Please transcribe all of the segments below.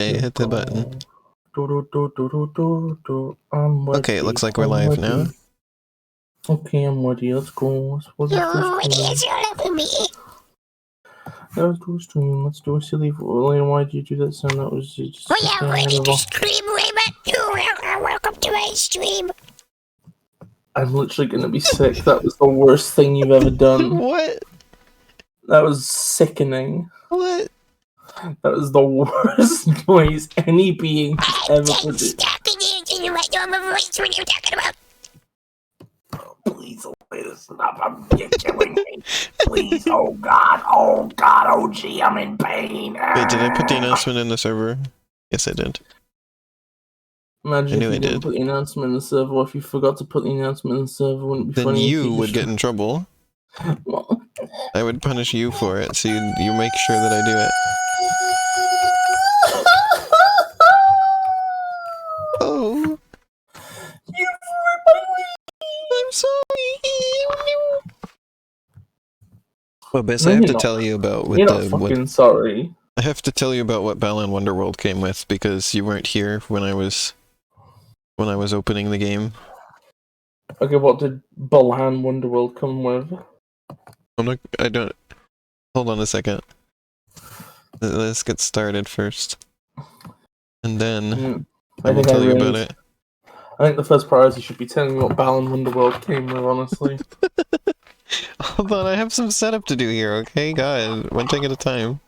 Hey, hit the button. I'm ready. Okay, it looks like we're live now. Okay, I'm ready. Let's go. Let's do a stream. Let's do a silly. Why did you do that? Son, that was just. We are ready to stream, Rayman. Youre welcome to my stream. I'm literally gonna be sick. That was the worst thing you've ever done. What? That was sickening. What? That was the worst noise any being ever produced. Can you write down my voice when you're talking about? Please, stop. You're killing me. Please, oh god, oh gee, I'm in pain. Wait, did I put the announcement in the server? Yes, I did. Imagine I if you didn't put the announcement in the server, or if you forgot to put the announcement in the server, wouldn't it be funny? Then you would get in trouble. Well, I would punish you for it, so you make sure that I do it. Oh. I'm sorry. Well, Bis, I have to tell you about what sorry. I have to tell you about what Balan Wonderworld came with because you weren't here when I was opening the game. Okay, what did Balan Wonderworld come with? I don't. Hold on a second. Let's get started first, and then I will tell you about it. I think the first priority should be telling me what Balan Wonderworld came with, honestly. Hold on, I have some setup to do here, okay? God, one thing at a time.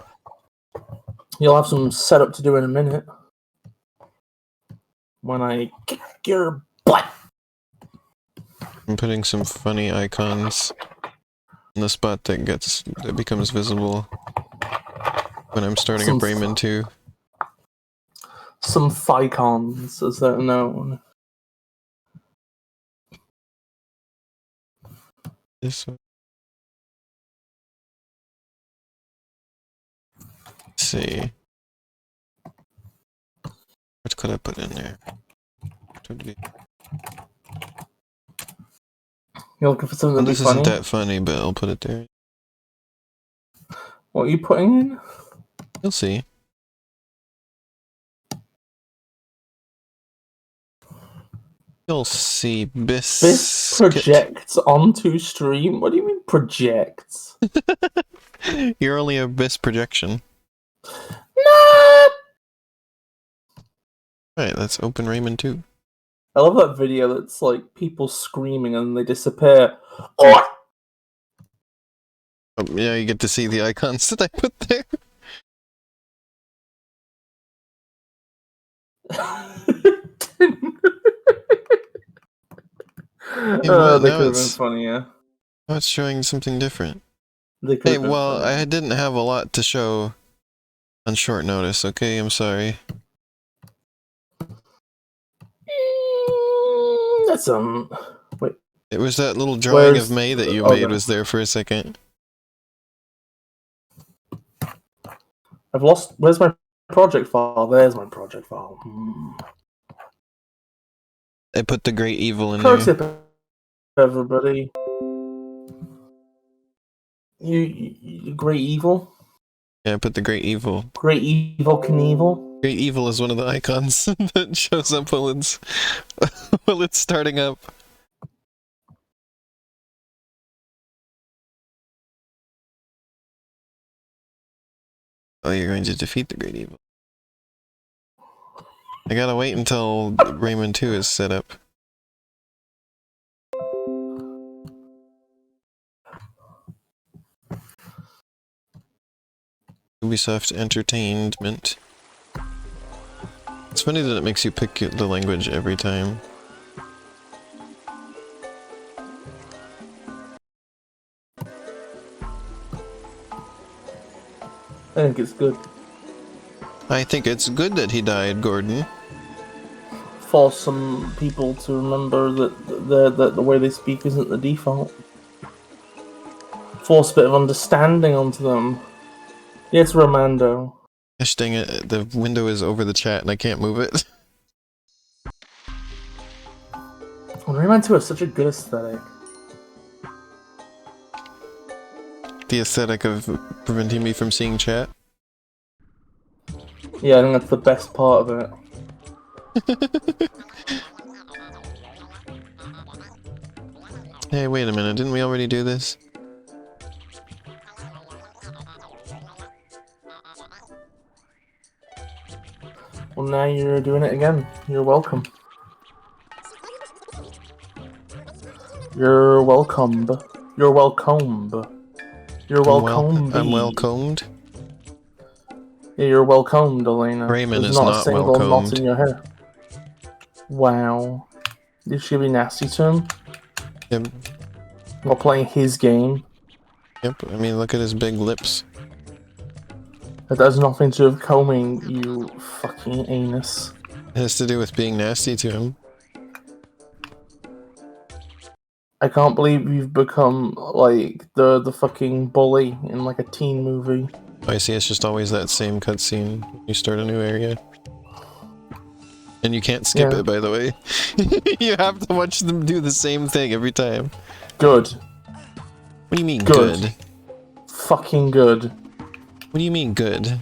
You'll have some setup to do in a minute. When I kick your butt! I'm putting some funny icons in the spot that becomes visible when I'm starting up Rayman 2. Some thicons, as they're known. This one. Let's see. What could I put in there? You're looking for something this funny? Isn't that funny, but I'll put it there. What are you putting in? You'll see. You'll see. Bis projects onto stream? What do you mean projects? You're only a Bis projection. No! Alright, let's open Rayman 2. I love that video that's like people screaming and they disappear. Oh! Oh, yeah, you get to see the icons that I put there. They could have been funnier. Now it's showing something different. Hey, well, I didn't have a lot to show on short notice, okay? I'm sorry. That's wait. It was that little drawing of May that you made was there for a second. I've lost. Where's my project file? There's my project file. I put the Great Evil in there. Everybody. You Great Evil? Yeah, I put the Great Evil. Great Evil Knievel? Great Evil is one of the icons that shows up while it's starting up. Oh, you're going to defeat the Great Evil. I gotta wait until Rayman 2 is set up. Ubisoft Entertainment. It's funny that it makes you pick the language every time. I think it's good. I think it's good that he died, Gordon. For some people to remember that the way they speak isn't the default. Force a bit of understanding onto them. Yes, Romando. Gosh dang it, the window is over the chat and I can't move it. Rayman 2 has such a good aesthetic. The aesthetic of preventing me from seeing chat. Yeah, I think that's the best part of it. Hey, wait a minute, didn't we already do this? Well, now you're doing it again. You're welcome. You're welcome. You're welcome. You're welcome. I'm welcomed. Yeah, you're welcomed, Elena. Rayman There's is not a not single knot welcomed. in your hair. Wow. You should be nasty to him Yep. while playing his game. Yep, I mean, look at his big lips. That has nothing to do with combing, you fucking anus. It has to do with being nasty to him. I can't believe you've become, like, the fucking bully in, like, a teen movie. I see, it's just always that same cutscene when you start a new area. And you can't skip it, by the way. You have to watch them do the same thing every time. Good. What do you mean, good? Fucking good. What do you mean, good?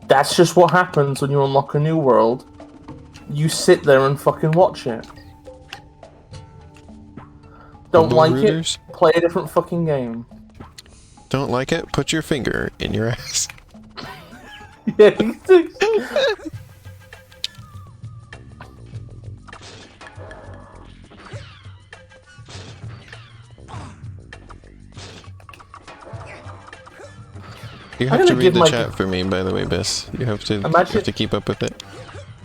That's just what happens when you unlock a new world. You sit there and fucking watch it. Don't like it? Play a different fucking game. Don't like it? Put your finger in your ass. Yeah. You have to read the chat for me, by the way, Bis. You have to keep up with it.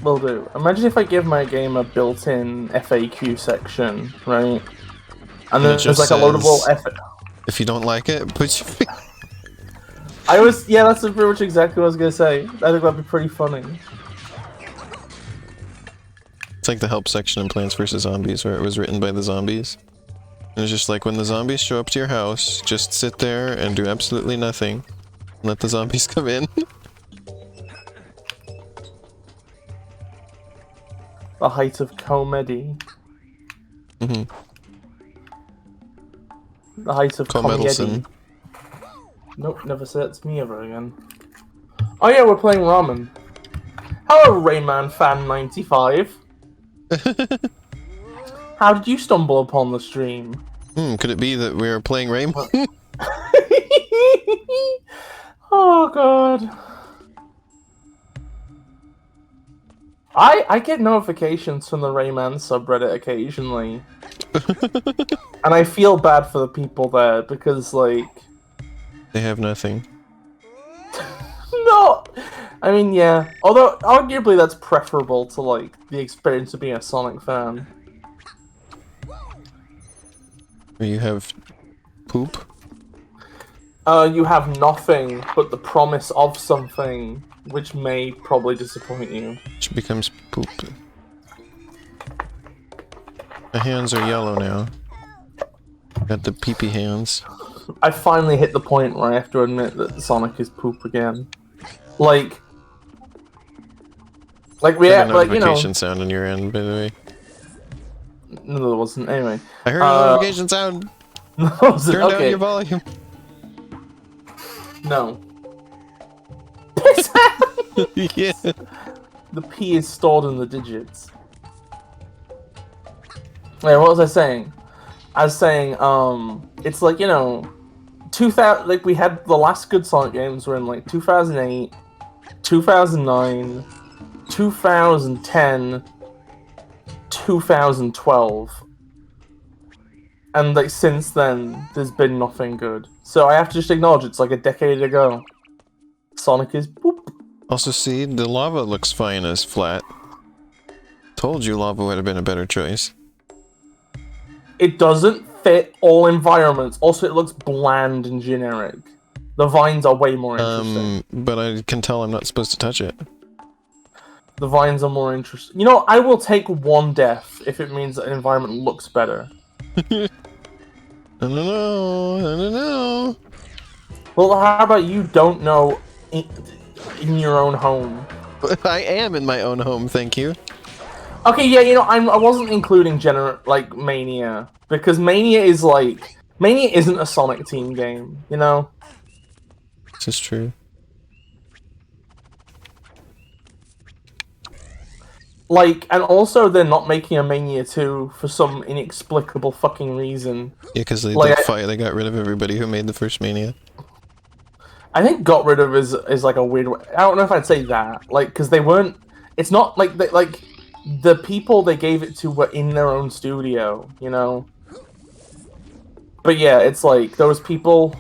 Will do. Imagine if I give my game a built-in FAQ section, right? And then there's like a loadable if you don't like it, put your finger. Yeah, that's pretty much exactly what I was gonna say. I think that'd be pretty funny. It's like the help section in Plants vs. Zombies, where it was written by the zombies. And it's just like, when the zombies show up to your house, just sit there and do absolutely nothing. And let the zombies come in. The height of comedy. Mm-hmm. The height of comedy. Nope, never say that to me ever again. Oh yeah, we're playing Ramen. Hello, Rayman fan 95. How did you stumble upon the stream? Could it be that we're playing Rayman? Oh god. I get notifications from the Rayman subreddit occasionally. And I feel bad for the people there because, like... They have nothing. No! I mean, yeah. Although, arguably that's preferable to, like, the experience of being a Sonic fan. Where you have... poop? You have nothing but the promise of something, which may probably disappoint you. Which becomes poop. My hands are yellow now. Got the pee-pee hands. I finally hit the point where I have to admit that Sonic is poop again. Like we have, like, you know... notification sound on your end, by the way. No, there wasn't. Anyway. I heard a notification sound! Turn down your volume. No. Yeah. The P is stored in the digits. Wait, what was I saying? I was saying, it's like, you know, 2000, like, we had the last good Sonic games were in, like, 2008, 2009, 2010, 2012. And, like, since then, there's been nothing good. So I have to just acknowledge it's like a decade ago. Sonic is boop. Also, see, the lava looks fine as flat. Told you lava would have been a better choice. It doesn't fit all environments. Also, it looks bland and generic. The vines are way more interesting. But I can tell I'm not supposed to touch it. The vines are more interesting. You know, I will take one death if it means that an environment looks better. I don't know. I don't know. Well, how about you don't know in your own home? I am in my own home, thank you. Okay, yeah, you know, I wasn't including like Mania, because Mania is like Mania isn't a Sonic Team game, you know. This is true. Like, and also they're not making a Mania 2 for some inexplicable fucking reason. Yeah, because Like, they got rid of everybody who made the first Mania. I think got rid of is like a weird way. I don't know if I'd say that. Like, because they weren't. It's not like the people they gave it to were in their own studio, you know. But yeah, it's like those people.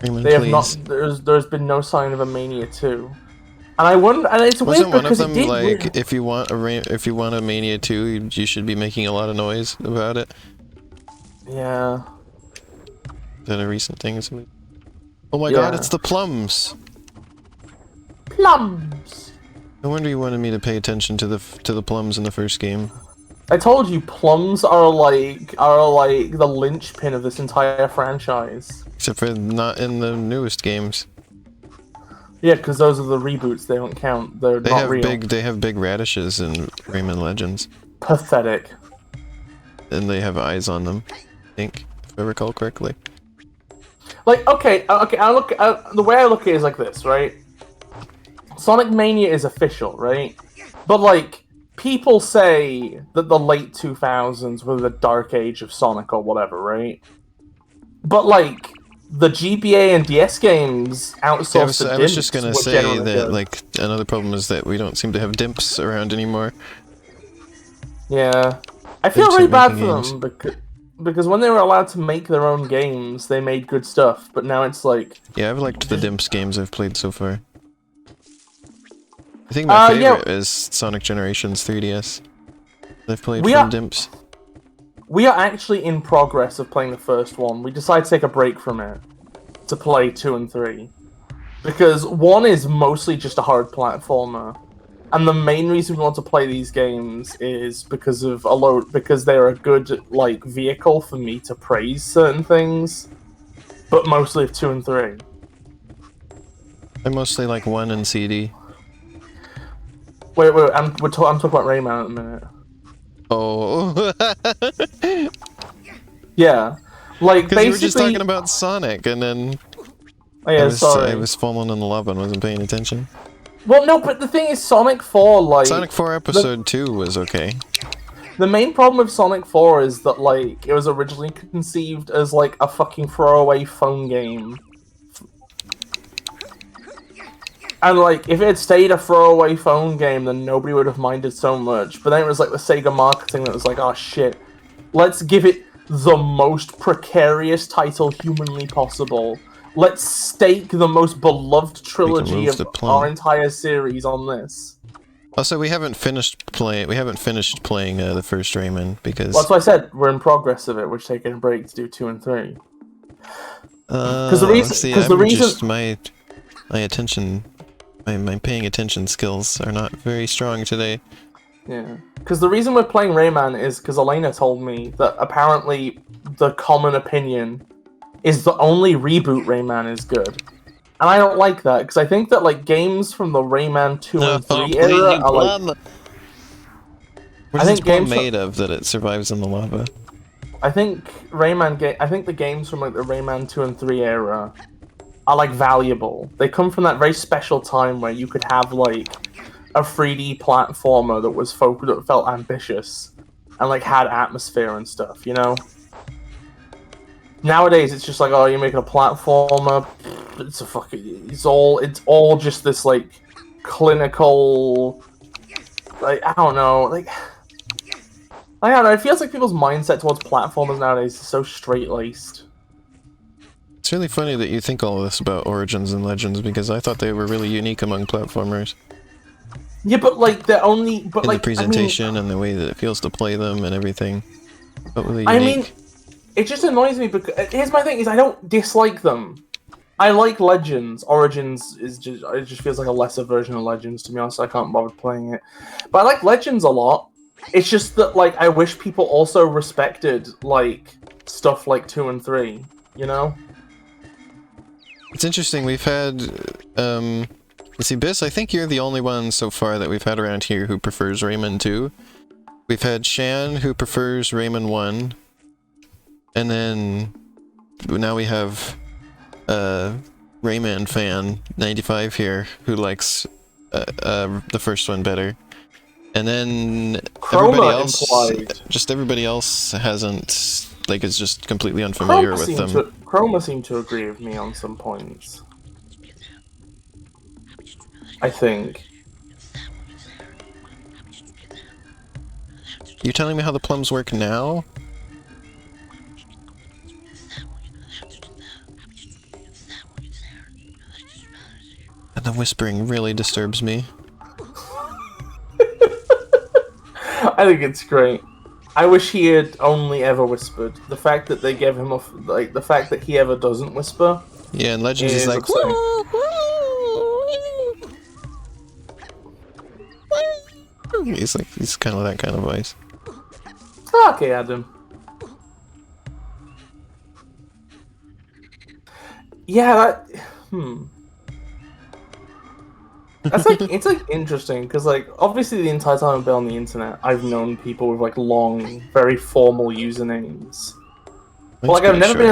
Rayman, They have please. not. There's been no sign of a Mania 2. And I wonder, and it's Wasn't weird one of because them it did. like, if you want a Mania 2, you should be making a lot of noise about it? Yeah. Is that a recent thing? Oh my Yeah. god, it's the plums! Plums. No wonder you wanted me to pay attention to the plums in the first game. I told you, plums are like the linchpin of this entire franchise. Except for not in the newest games. Yeah, because those are the reboots. They don't count. They're They not have real. big radishes in Rayman Legends. Pathetic. And they have eyes on them, I think, if I recall correctly. Like, okay. The way I look at it is like this, right? Sonic Mania is official, right? But like, people say that the late 2000s were the dark age of Sonic or whatever, right? But like, the GBA and DS games outsourced the I was just gonna dimps were say generally that, good. like, another problem is that we don't seem to have dimps around anymore. Yeah. I feel Dimps really are bad making for games. them because when they were allowed to make their own games, they made good stuff. But now it's like, Yeah, I've liked the dimps games I've played so far. I think my favorite is Sonic Generations 3DS. I've played from dimps. we are actually in progress of playing the first one. We decided to take a break from it to play 2 and 3 because 1 is mostly just a hard platformer. And the main reason we want to play these games is because they're a good like vehicle for me to praise certain things, but mostly of 2 and 3. I mostly like 1 and CD. Wait, I'm talking about Rayman at the minute. Oh. Yeah, like Because basically. you were just talking about Sonic, and then Oh, yeah, I was falling in the lava and wasn't paying attention. Well, no, but the thing is, Sonic 4, like... Sonic 4 Episode 2 was okay. The main problem with Sonic 4 is that, like, it was originally conceived as, like, a fucking throwaway phone game. And, like, if it had stayed a throwaway phone game, then nobody would have minded so much. But then it was, like, the Sega marketing that was like, oh, shit. Let's give it the most precarious title humanly possible. Let's stake the most beloved trilogy of our entire series on this. Also, we haven't finished playing the first Rayman because... Well, that's what I said. We're in progress of it. We're taking a break to do 2 and 3. Because the reason... my attention... My paying attention skills are not very strong today. Yeah. Because the reason we're playing Rayman is because Elena told me that apparently the common opinion is the only reboot Rayman is good. And I don't like that, because I think that, like, games from the Rayman 2 and 3 era are, like... What is this plum made of that it survives in the lava? I think the games from, like, the Rayman 2 and 3 era are, like, valuable. They come from that very special time where you could have, like, a 3D platformer that felt ambitious and, like, had atmosphere and stuff, you know? Nowadays, it's just like, oh, you're making a platformer. It's all just this, like, clinical, like, I don't know, like, I don't know, it feels like people's mindset towards platformers nowadays is so straight-laced. It's really funny that you think all of this about Origins and Legends, because I thought they were really unique among platformers. Yeah, but, like, they're only, but, like, the presentation and the way that it feels to play them and everything. But really unique. I mean, it just annoys me because here's my thing: is I don't dislike them. I like Legends. Origins it just feels like a lesser version of Legends. To be honest, I can't bother playing it. But I like Legends a lot. It's just that, like, I wish people also respected, like, stuff like 2 and 3. You know? It's interesting. We've had let's see, Bis. I think you're the only one so far that we've had around here who prefers Rayman 2. We've had Shan who prefers Rayman 1. And then now we have Rayman fan 95 here who likes the first one better. And then everybody else hasn't, like, is just completely unfamiliar with them. Chroma seemed to agree with me on some points. I think. You telling me how the plums work now? And the whispering really disturbs me. I think it's great. I wish he had only ever whispered. The fact that they gave him the fact that he ever doesn't whisper. Yeah, and Legends is like, he's kind of that kind of voice. Okay, Adam. Yeah, it's like interesting because like obviously the entire time I've been on the internet, I've known people with like long, very formal usernames. But like I've never been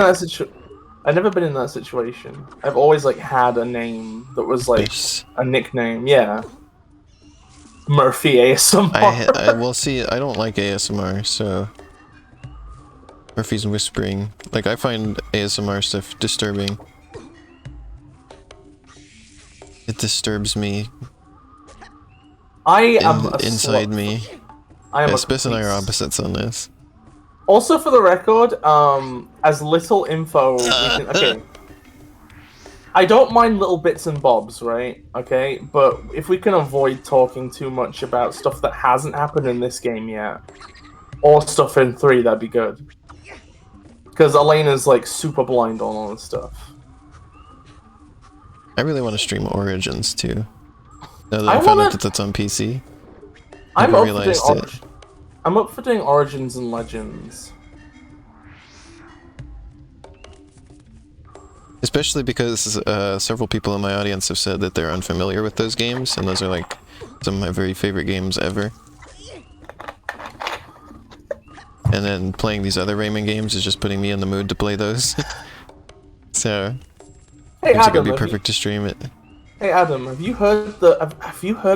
in that situation. I've always like had a name that was like a nickname. Yeah. Murphy ASMR. Well, see, I don't like ASMR, so Murphy's whispering. Like, I find ASMR stuff disturbing. It disturbs me. Inside me. Bis and I are opposites on this. Also, for the record, as little info okay. I don't mind little bits and bobs, right? Okay, but if we can avoid talking too much about stuff that hasn't happened in this game yet, or stuff in 3, that'd be good. Because Elena's like super blind on all this stuff. I really want to stream Origins too. Now that I found out that that's on PC. I'm up for doing Origins and Legends. Especially because several people in my audience have said that they're unfamiliar with those games, and those are like some of my very favorite games ever. And then playing these other Rayman games is just putting me in the mood to play those. So, hey, it's gonna be perfect to stream it. Hey Adam, have you heard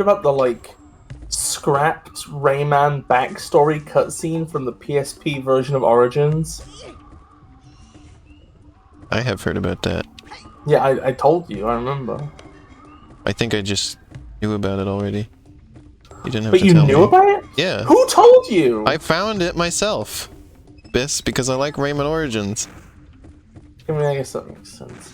about the like scrapped Rayman backstory cutscene from the PSP version of Origins? I have heard about that. Yeah, I told you, I remember. I think I just knew about it already. You didn't have to tell me. But you knew about it? Yeah. Who told you? I found it myself. Bis, because I like Rayman Origins. I mean, I guess that makes sense.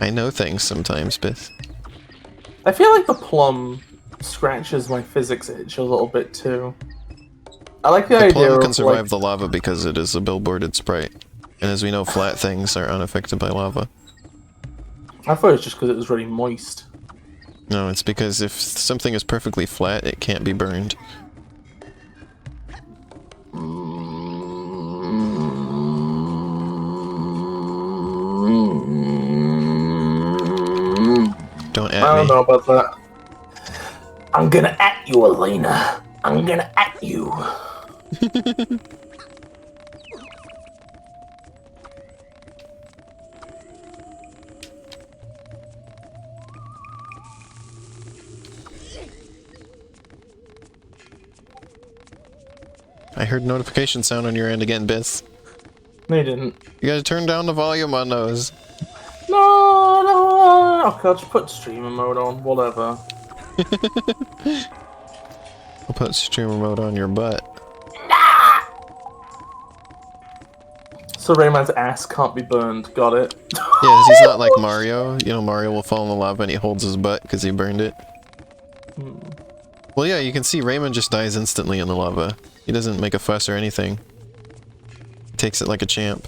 I know things sometimes, Bis. I feel like the plum scratches my physics itch a little bit too. I like the idea of the plum can survive the lava because it is a billboarded sprite. And as we know, flat things are unaffected by lava. I thought it was just because it was really moist. No, it's because if something is perfectly flat, it can't be burned. Don't at me. I don't know about that. I'm gonna at you, Elena. I'm gonna at you. I heard notification sound on your end again, Bis. No, you didn't. You gotta turn down the volume on those. No. Okay, I'll just put streamer mode on. Whatever. I'll put streamer mode on your butt. So Rayman's ass can't be burned. Got it. Yeah, he's not like Mario. You know, Mario will fall in the lava and he holds his butt because he burned it. Well, yeah, you can see Rayman just dies instantly in the lava. He doesn't make a fuss or anything. He takes it like a champ.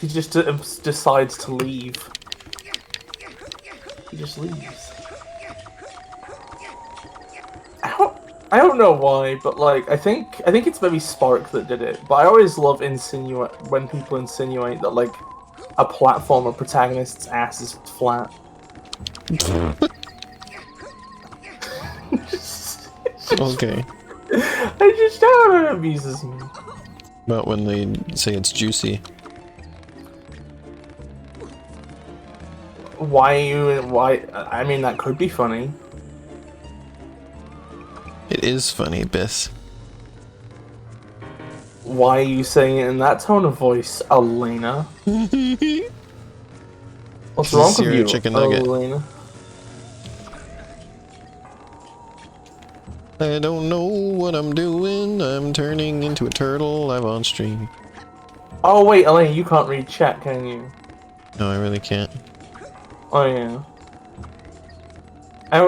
He just decides to leave. He just leaves. I don't know why, but like I think it's maybe Spark that did it. But I always love when people insinuate that like a platformer protagonist's ass is flat. Okay. I just don't know, it amuses me. About when they say it's juicy. Why? I mean, that could be funny. It is funny, Bis. Why are you saying it in that tone of voice, Elena? What's wrong with You're a you, chicken nugget. Elena? I don't know what I'm doing. I'm turning into a turtle live on stream. Oh wait, Elena, you can't read chat, can you? No, I really can't. Oh yeah. I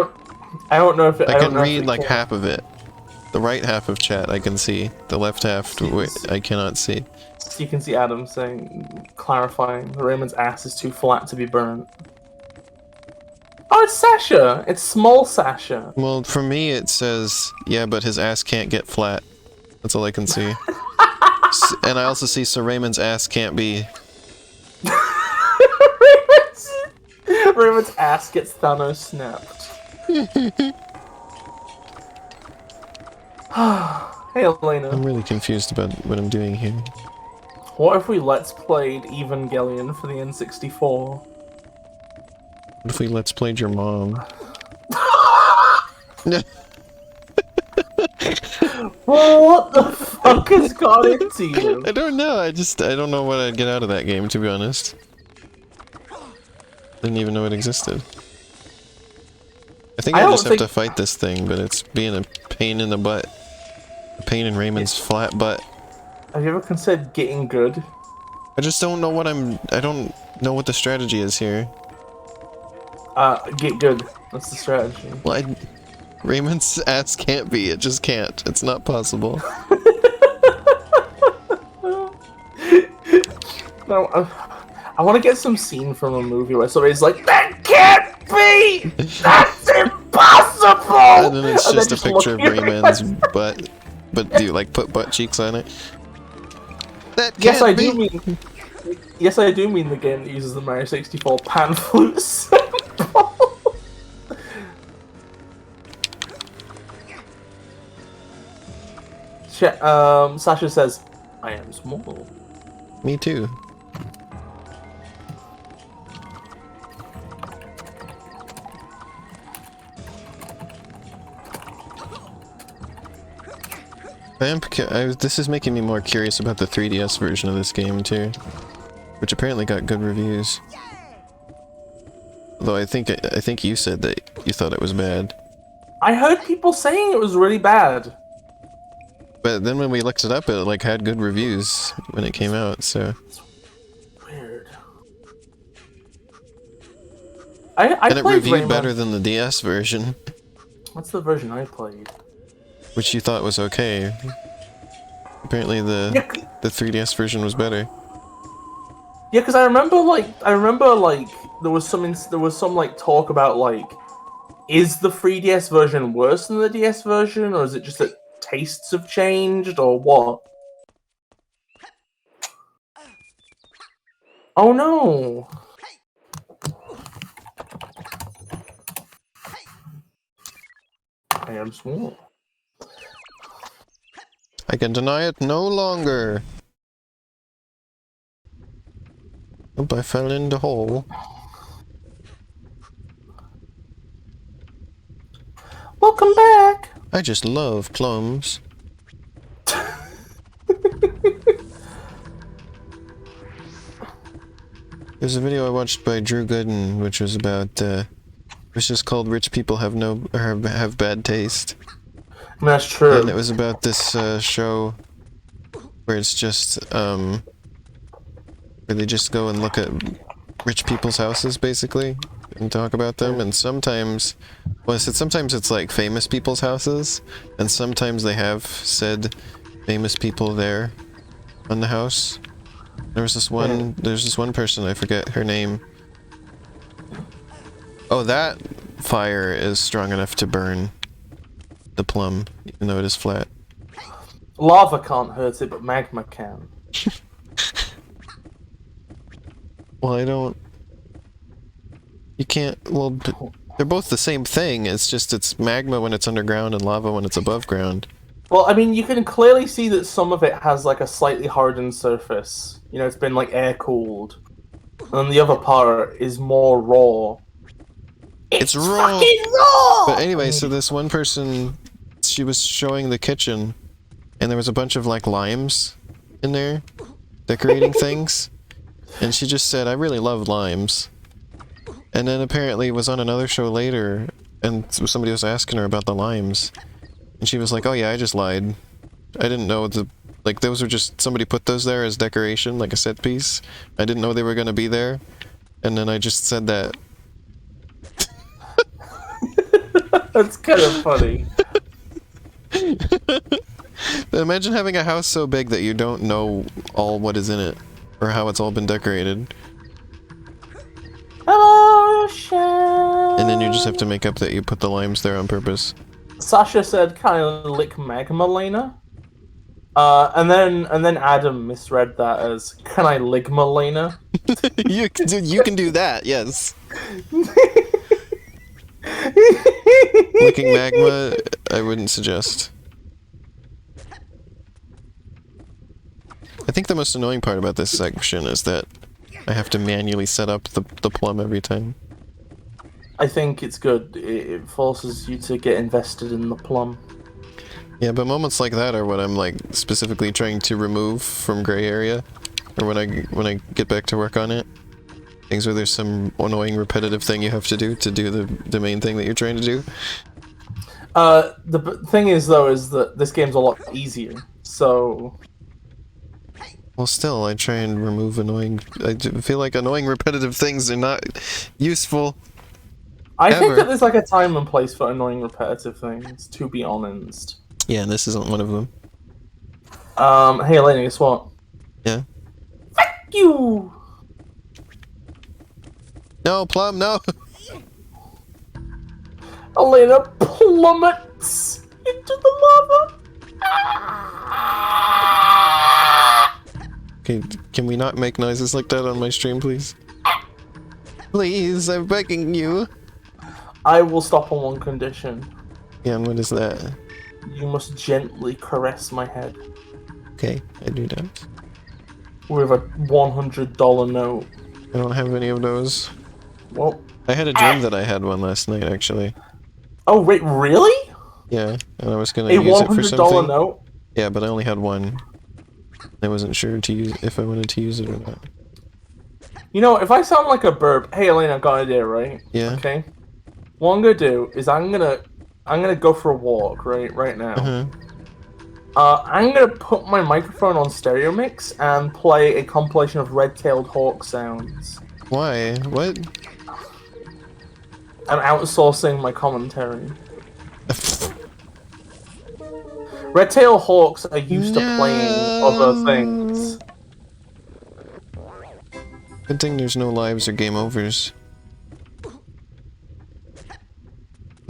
don't know if it, I I can don't know if read it like can. half of it. The right half of chat I can see. The left half, I cannot see. You can see Adam saying, clarifying, Raymond's ass is too flat to be burnt. Oh, it's Sasha! It's small Sasha. Well, for me it says, yeah, but his ass can't get flat. That's all I can see. And I also see Sir Raymond's ass can't be... Raymond's ass gets Thanos snapped. Hey, Elena. I'm really confused about what I'm doing here. What if we Let's Played Evangelion for the N64? What if we Let's Played your mom? What the fuck has got into you? I don't know, I don't know what I'd get out of that game, to be honest. Didn't even know it existed. I think I just have to fight this thing, but it's being a pain in the butt. A pain in Raymond's flat butt. Have you ever considered getting good? I just don't know what I don't know what the strategy is here. Get good. That's the strategy. Well, Raymond's ass can't be, it just can't. It's not possible. No, I want to get some scene from a movie where somebody's like, "That can't be! That's impossible!" And then it's just a picture of looking Rayman's butt. But do you like put butt cheeks on it? That can't Yes, I be. do mean. Yes, I do mean the game that uses the Mario 64 pan flute symbol. Sasha says, "I am small." Me too. This is making me more curious about the 3DS version of this game too, which apparently got good reviews. Though I think you said that you thought it was bad. I heard people saying it was really bad. But then when we looked it up, it like had good reviews when it came out. So Weird. and it played reviewed Rayman. better than the DS version, What's the version I played? which you thought was okay. Apparently the 3DS version was better. Yeah, because I remember like there was some like talk about like, is the 3DS version worse than the DS version, or is it just that tastes have changed, or what? Oh no! I am small. I can deny it no longer. Oop, I fell in the hole. Welcome back! I just love plums. There's a video I watched by Drew Gooden, which was about, it's just called "Rich People Have Bad Taste." I mean, that's true. And it was about this show where it's just, where they just go and look at rich people's houses, basically, and talk about them, and sometimes, well, I said sometimes it's like famous people's houses, and sometimes they have said famous people there on the house. There's this one person, I forget her name. Oh, that fire is strong enough to burn the plum, even though it is flat. Lava can't hurt it, but magma can. Well, you can't, well, they're both the same thing, it's just it's magma when it's underground and lava when it's above ground. Well, I mean, you can clearly see that some of it has like a slightly hardened surface. You know, it's been like a slightly hardened surface. You know, it's been like air cooled. And then the other part is more raw. It's raw! Fucking raw! But anyway, so this one person, she was showing the kitchen, and there was a bunch of, like, limes in there, decorating things. And she just said, I really love limes. And then apparently it was on another show later, and somebody was asking her about the limes. And she was like, oh yeah, I just lied. I didn't know like, those were just, somebody put those there as decoration, like a set piece. I didn't know they were gonna be there. And then I just said that. That's kind of funny. Imagine having a house so big that you don't know all what is in it, or how it's all been decorated. Hello, Shan. And then you just have to make up that you put the limes there on purpose. Sasha said, "Can I lick magma, Lena?" And then Adam misread that as, "Can I ligma, Lena?" you can do that, yes. Licking magma, I wouldn't suggest. I think the most annoying part about this section is that I have to manually set up the plum every time. I think it's good. It forces you to get invested in the plum. Yeah, but moments like that are what I'm like specifically trying to remove from gray area, or when I get back to work on it. Things where there's some annoying repetitive thing you have to do the main thing that you're trying to do. The thing is though is that this game's a lot easier. So. Well, still, I try and remove annoying. I feel like annoying repetitive things are not useful. I think that there's like a time and place for annoying repetitive things. To be honest. Yeah, and this isn't one of them. Hey Elena, guess what? Yeah. Fuck you! No, Plum, no! Elena plummets into the lava! Okay, can we not make noises like that on my stream, please? Please, I'm begging you. I will stop on one condition. Yeah, and what is that? You must gently caress my head. Okay, I do that. With a $100 note. I don't have any of those. Well... I had a dream that I had one last night, actually. Oh, wait, really? Yeah, and I was gonna use it for something. A $100 note? Yeah, but I only had one. I wasn't sure to use if I wanted to use it or not. You know, if I sound like a burp... Hey, Elena, I've got an idea, right? Yeah. Okay. What I'm gonna do is I'm gonna go for a walk, right now. I'm gonna put my microphone on stereo mix and play a compilation of Redtailed hawk sounds. Why? What? I'm outsourcing my commentary. Redtail hawks are used to playing other things. Good thing there's no lives or game overs. At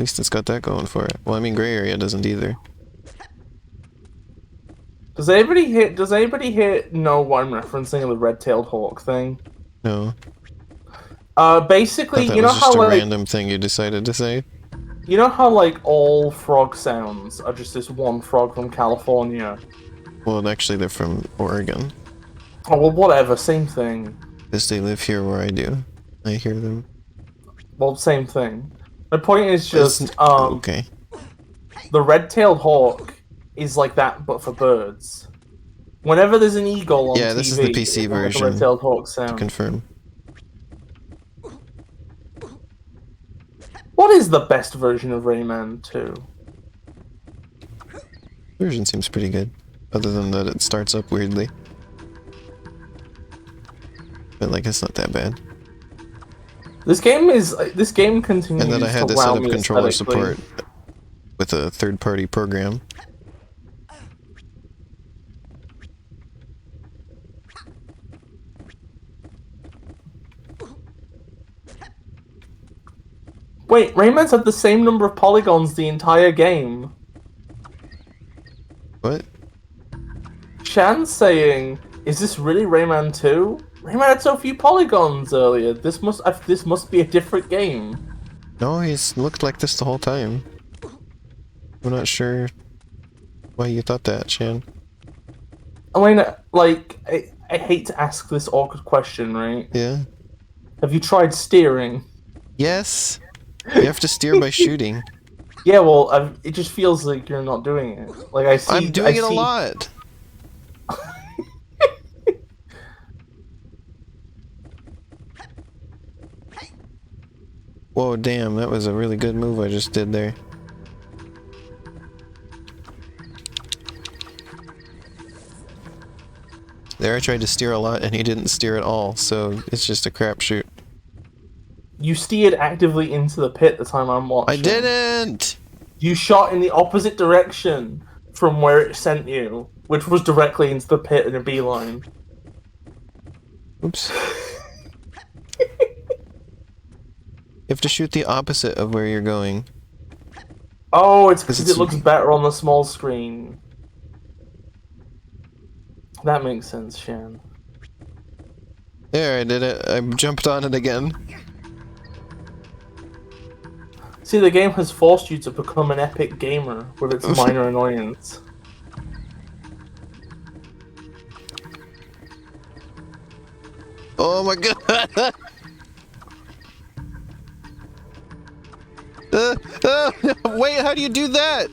least it's got that going for it. Well, I mean, gray area doesn't either. Does anybody here know what I'm referencing in the red-tailed hawk thing? No. Basically, That you know was how just a like random thing you decided to say? you know how like all frog sounds are just this one frog from California. Well, actually, they're from Oregon. Oh well, whatever, same thing. Because they live here where I do. I hear them. Well, same thing. My point is just okay. the red-tailed hawk is like that, but for birds. Whenever there's an eagle on TV, this is the PC it's version. like a red-tailed hawk sound. Confirm. What is the best version of Rayman 2? Version seems pretty good, other than that it starts up weirdly. But like, it's not that bad. This game continues And then I had to to set wow up me controller aesthetically. support with a third-party program. Wait, Rayman's had the same number of polygons the entire game. What? Shan's saying, "Is this really Rayman 2? Rayman had so few polygons earlier. This must be a different game." No, he's looked like this the whole time. I'm not sure. Why you thought that, Shan? Elena, like, I hate to ask this awkward question, right? Yeah? Have you tried steering? Yes! You have to steer by shooting. Yeah, well, it just feels like you're not doing it. Like, I'm doing it a lot! Whoa, damn, that was a really good move I just did there. There I tried to steer a lot and he didn't steer at all, so it's just a crapshoot. You steered actively into the pit the time I'm watching. I didn't! You shot in the opposite direction from where it sent you, which was directly into the pit in a beeline. Oops. You have to shoot the opposite of where you're going. Oh, it's because it looks better on the small screen. That makes sense, Shan. There, I did it. I jumped on it again. See, the game has forced you to become an epic gamer with its minor annoyance. Oh my god! Wait, how do you do that?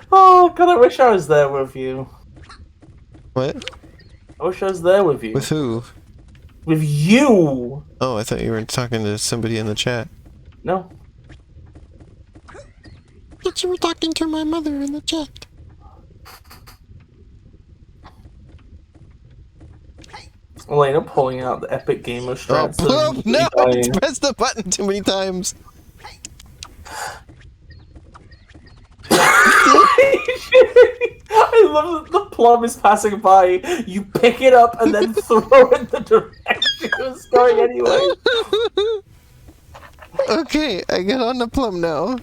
Oh god, I wish I was there with you. What? I wish I was there with you. With who? With you! Oh, I thought you were talking to somebody in the chat. No. But you were talking to my mother in the chat. Elena pulling out the epic gamer strats. Oh, no! I pressed the button too many times. I love that the plum is passing by. You pick it up and then throw it the direction it was going anyway. Okay, I get on the plum now.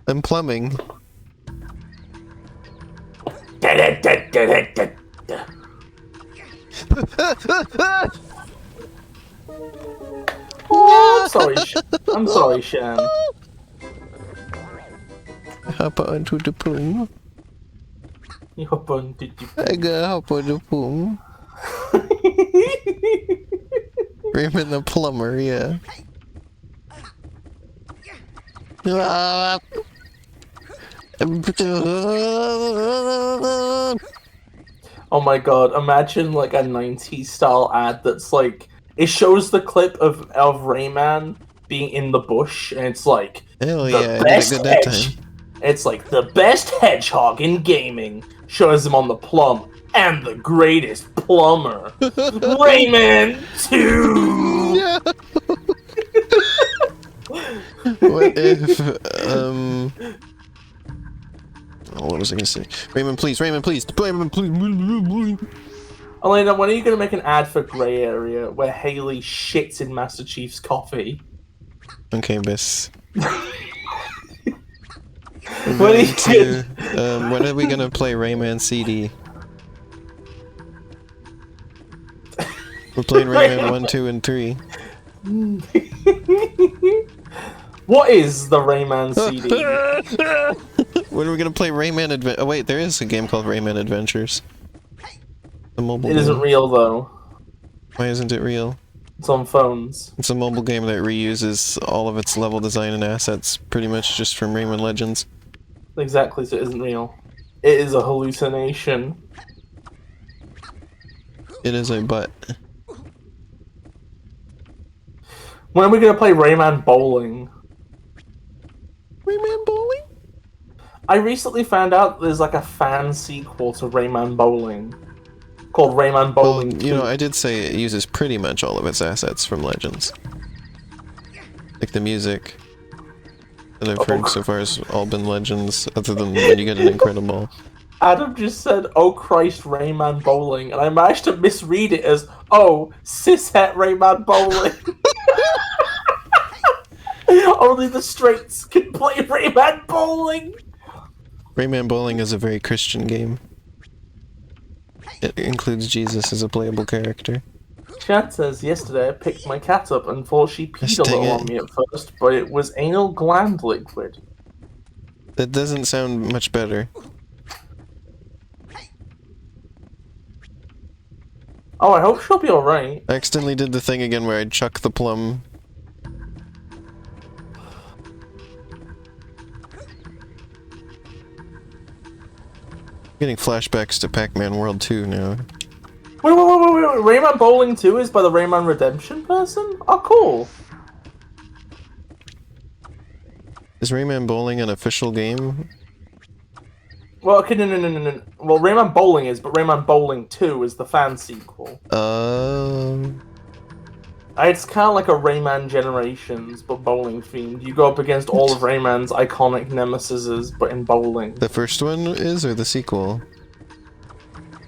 I'm plumbing. Oh, I'm sorry, Shan. Hop onto the plum. You hop on to the I gotta hop on the plum. Rayman the plumber, yeah. Oh my god, imagine like a 90s style ad that's like, it shows the clip of Rayman being in the bush and it's like, hell yeah, I did it good that time. It's like, the best hedgehog in gaming, shows him on the plum, and the greatest plumber, Rayman 2! No. What if, oh, what was I gonna say? Rayman, please, Rayman, please, Rayman, please. Elena, when are you gonna make an ad for Grey Area where Haley shits in Master Chief's coffee? Okay, Bis. When are we gonna play Rayman CD? We're playing Rayman 1, 2, and 3. What is the Rayman CD? When are we gonna play Rayman Oh wait, there is a game called Rayman Adventures. The mobile It game. isn't real though. Why isn't it real? It's on phones. It's a mobile game that reuses all of its level design and assets pretty much just from Rayman Legends. Exactly, so it isn't real. It is a hallucination. It is a butt. When are we gonna play Rayman Bowling? Rayman Bowling? I recently found out there's like a fan sequel to Rayman Bowling called Rayman Bowling 2. You know, I did say it uses pretty much all of its assets from Legends. Like the music that I've heard so far has all been Legends, other than when you get an Incredible. Adam just said, "Oh Christ, Rayman Bowling," and I managed to misread it as, "Oh, cishet Rayman Bowling." Only the straights can play Rayman Bowling. Rayman Bowling is a very Christian game. It includes Jesus as a playable character. Chad says, yesterday I picked my cat up and thought she peed a little on me at first, but it was anal gland liquid. That doesn't sound much better. Oh, I hope she'll be alright. I accidentally did the thing again where I chuck the plum. Getting flashbacks to Pac-Man World 2 now. Wait. Rayman Bowling 2 is by the Rayman Redemption person? Oh, cool. Is Rayman Bowling an official game? Well, okay, no. Well, Rayman Bowling is, but Rayman Bowling 2 is the fan sequel. It's kind of like a Rayman Generations, but bowling themed. You go up against all of Rayman's iconic nemesises, but in bowling. The first one is, or the sequel?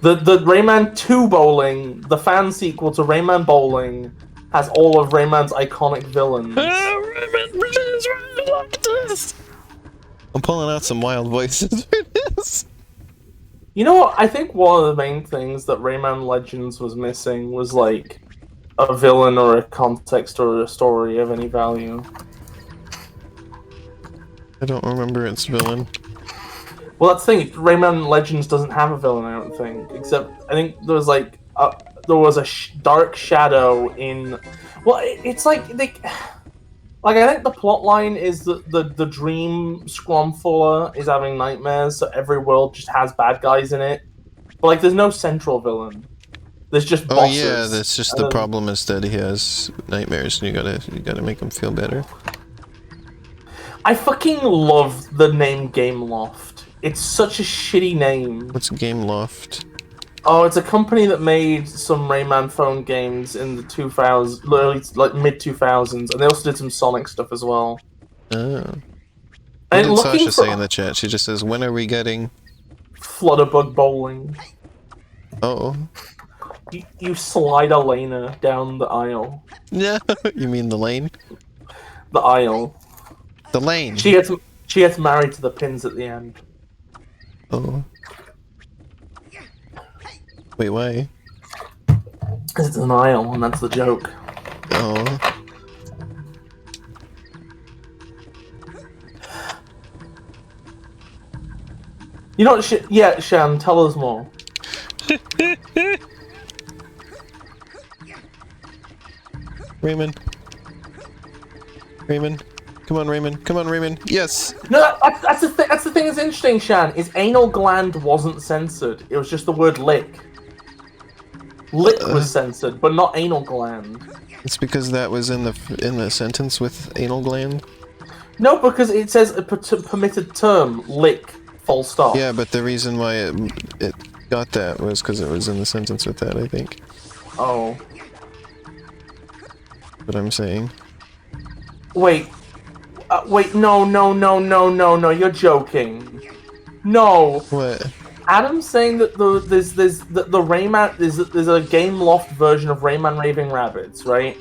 The Rayman 2 Bowling, the fan sequel to Rayman Bowling, has all of Rayman's iconic villains. I'm pulling out some wild voices for this. You know what? I think one of the main things that Rayman Legends was missing was, like, a villain or a context or a story of any value. I don't remember its villain. Well, that's the thing. Rayman Legends doesn't have a villain, I don't think. Except, I think there was like there was a dark shadow in. Well, it's like like I think the plot line is that the dream Scrumfuller is having nightmares, so every world just has bad guys in it. But like, there's no central villain. There's just bosses. Oh yeah, that's just the problem is that he has nightmares, and you gotta make him feel better. I fucking love the name Gameloft. It's such a shitty name. What's Gameloft? Oh, it's a company that made some Rayman phone games in the 2000s, like mid-2000s, and they also did some Sonic stuff as well. Oh. What And did looking Sasha for say in the chat? She just says, when are we getting... FlutterBug Bowling. Oh. You slide Elena down the aisle. Yeah, you mean the lane? The aisle. The lane! She gets married to the pins at the end. Oh. Wait, why? Because it's an aisle, and that's the joke. Oh. You know what? Yeah, Shan, tell us more. Rayman. Rayman. Come on, Rayman. Come on, Rayman. Yes! No, that's the thing. That's the thing that's interesting, Shan. Is anal gland wasn't censored. It was just the word lick. Lick was censored, but not anal gland. It's because that was in the sentence with anal gland? No, because it says a permitted term, lick, full stop. Yeah, but the reason why it got that was because it was in the sentence with that, I think. Oh. What I'm saying. Wait. Wait, no, you're joking. No. What? Adam's saying that there's Rayman, there's a Gameloft version of Rayman Raving Rabbids, right?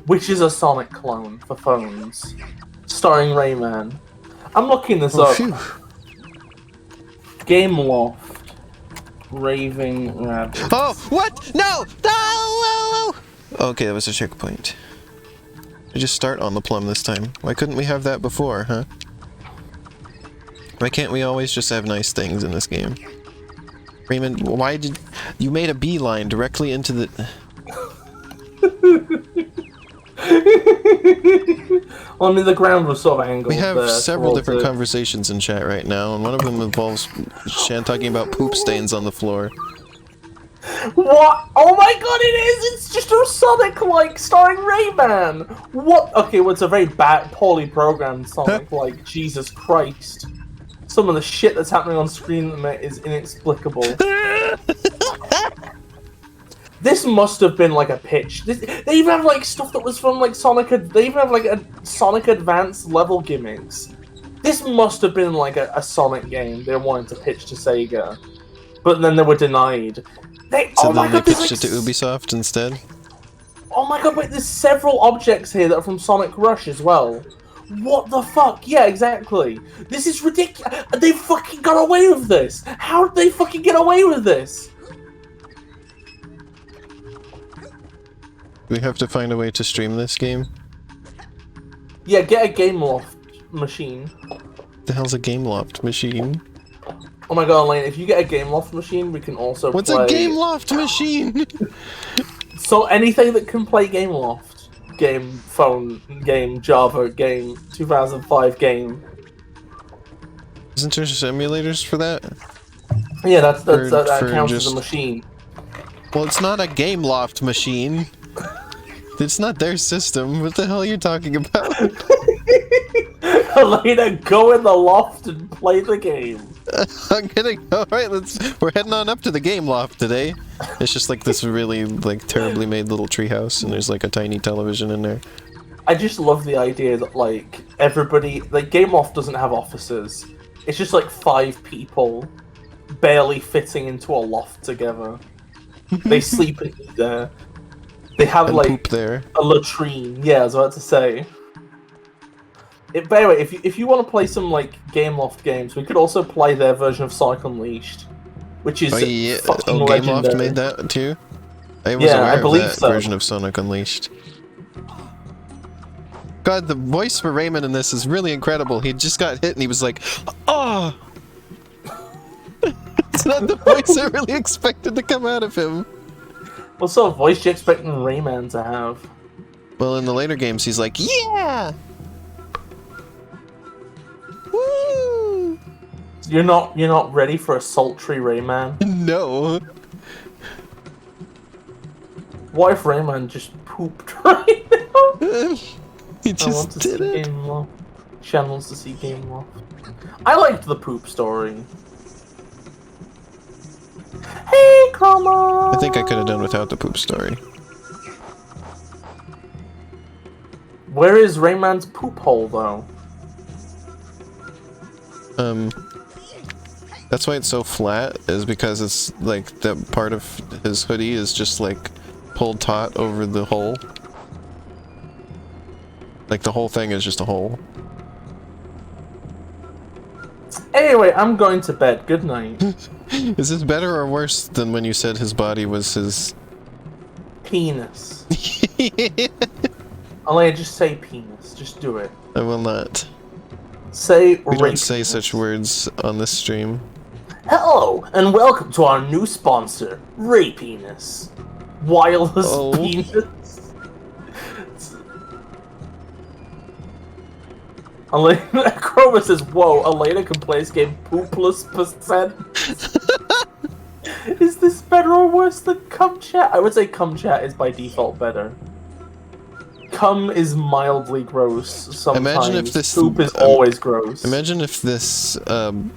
Which is a Sonic clone for phones, starring Rayman. I'm looking this up. Phew. Gameloft Raving Rabbids. Oh, what? No! No! Okay, that was a checkpoint. I just start on the plum this time. Why couldn't we have that before, huh? Why can't we always just have nice things in this game? Raymond, why did... You made a beeline directly into the... Well, I mean, the ground was sort of angled. We have there several different towards it. conversations in chat right now, and one of them involves Shan talking about poop stains on the floor. What? Oh my god, it is! It's just a Sonic-like starring Rayman! What? Okay, well, it's a very poorly programmed Sonic, like, Jesus Christ. Some of the shit that's happening on screen at the minute is inexplicable. This must have been, like, a pitch. They even have, like, stuff that was from, like, Sonic... They even have, like, a Sonic Advance level gimmicks. This must have been, like, a Sonic game they wanted to pitch to Sega. But then they were denied. So then they pitched it to Ubisoft instead? Oh my god, wait, there's several objects here that are from Sonic Rush as well. What the fuck? Yeah, exactly. This is ridiculous. They fucking got away with this. How did they fucking get away with this? We have to find a way to stream this game. Yeah, get a Gameloft machine. The hell's a Gameloft machine? Oh my god, Lane, if you get a Gameloft machine, we can also What's play... a Gameloft machine? So anything that can play Gameloft. Game, phone, game, Java, game, 2005 game. Isn't there simulators for that? Yeah, that For counts just- as a machine. Well, it's not a Gameloft machine. It's not their system. What the hell are you talking about? Elena, go in the loft and play the game. I'm kidding. Alright, we're heading on up to the Gameloft today. It's just like this really, like, terribly made little treehouse, and there's like a tiny television in there. I just love the idea that, like, everybody... Like, Gameloft doesn't have offices. It's just, like, 5 people barely fitting into a loft together. They sleep and eat there. They have, And like, poop there. a latrine. Yeah, I was about to say. But anyway, if you want to play some, like, Gameloft games, we could also play their version of Sonic Unleashed, which is fucking Gameloft legendary. made that too? I was Yeah, I aware of believe that so. version of Sonic Unleashed. God, the voice for Rayman in this is really incredible. He just got hit and he was like, oh! It's not the voice I really expected to come out of him. What sort of voice do you expect Rayman to have? Well, in the later games, he's like, yeah! Woo! You're not ready for a sultry Rayman? No. What if Rayman just pooped right now? He I want just to did see it. Gameloft. Shan wants to see Gameloft. I liked the poop story. Hey, come on! I think I could have done without the poop story. Where is Rayman's poop hole, though? That's why it's so flat, is because it's like that part of his hoodie is just like pulled taut over the hole. Like the whole thing is just a hole. Anyway, I'm going to bed. Good night. Is this better or worse than when you said his body was his... Penis. I'll just say penis. Just do it. I will not. Say We rape don't say penis. such words on this stream. Hello, and welcome to our new sponsor, Ray Penis. Wireless Oh. penis. Elena Chroma says, whoa, Elena can play this game poopless %. Is this better or worse than cum chat? I would say cum chat is by default better. Cum is mildly gross sometimes. Imagine if this- Poop is always gross. Imagine if this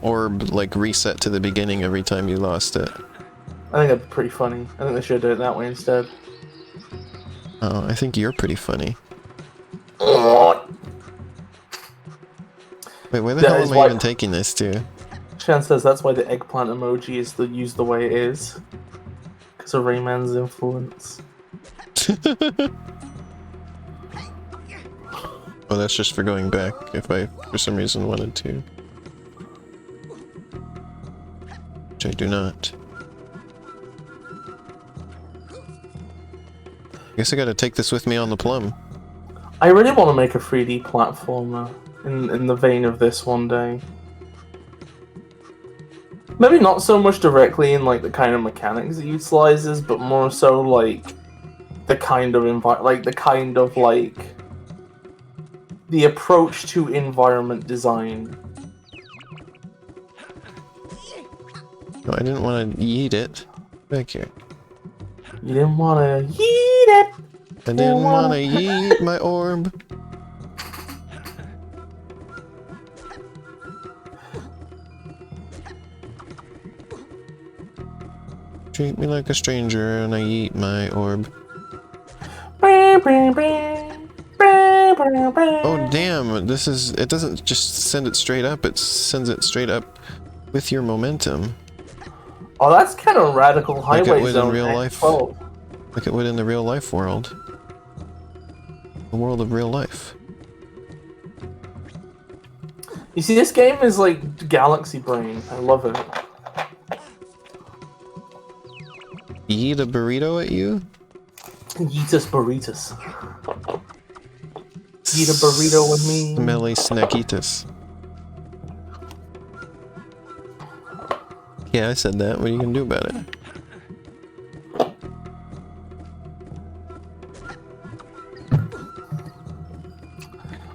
orb like reset to the beginning every time you lost it. I think that'd be pretty funny. I think they should do it that way instead. Oh, I think you're pretty funny. Wait, where the That hell is am why- I even taking this to? Shan says that's why the eggplant emoji is used the way it is. Because of Rayman's influence. Oh, that's just for going back, if I, for some reason, wanted to. Which I do not. Guess I gotta take this with me on the plum. I really want to make a 3D platformer in the vein of this one day. Maybe not so much directly in like the kind of mechanics it utilizes, but more so like the kind of the approach to environment design. No, I didn't want to eat it. Back here. You didn't want to eat it. I didn't want to eat my orb. Treat me like a stranger and I eat my orb. Oh damn, this is, it doesn't just send it straight up, it sends it straight up with your momentum. Oh, that's kind of radical Like it highway would in zone. real X12. life. Like it would in the real life world. The world of real life. You see, this game is like Galaxy Brain. I love it. Eat a burrito at you? Yeetus burritos. Eat a burrito with me. Smelly snackitas. Yeah, I said that. What are you gonna do about it?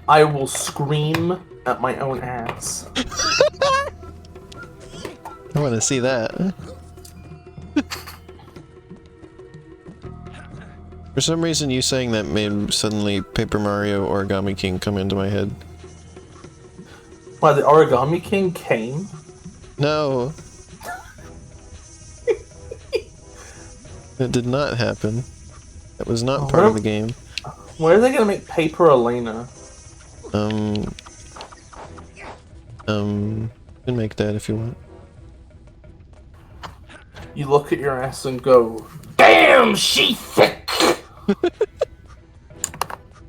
I will scream at my own ass. I want to see that. For some reason, you saying that made suddenly Paper Mario Origami King come into my head. Why, the Origami King came? No. It did not happen. That was not part of the game. Where are they gonna make Paper Elena? You can make that if you want. You look at your ass and go, Damn, she thick!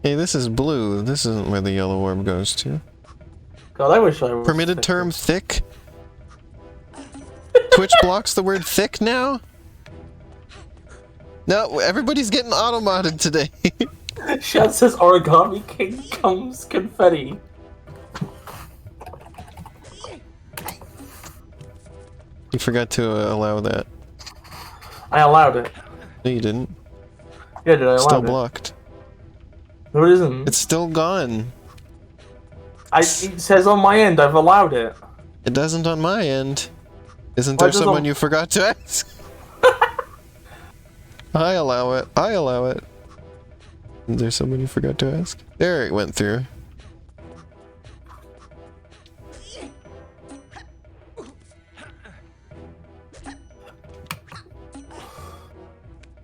Hey, this is blue. This isn't where the yellow orb goes to. God, I wish I was Permitted thicker. term thick? Twitch blocks the word thick now? No, everybody's getting auto-modded today. Shad says Origami King comes confetti. You forgot to allow that. I allowed it. No, you didn't. Yeah, did I allow Still it? blocked. No, it isn't. It's still gone. It says on my end I've allowed it. It doesn't on my end. Isn't Why there does someone it- you forgot to ask? I allow it. I allow it. Is there someone you forgot to ask? There it went through.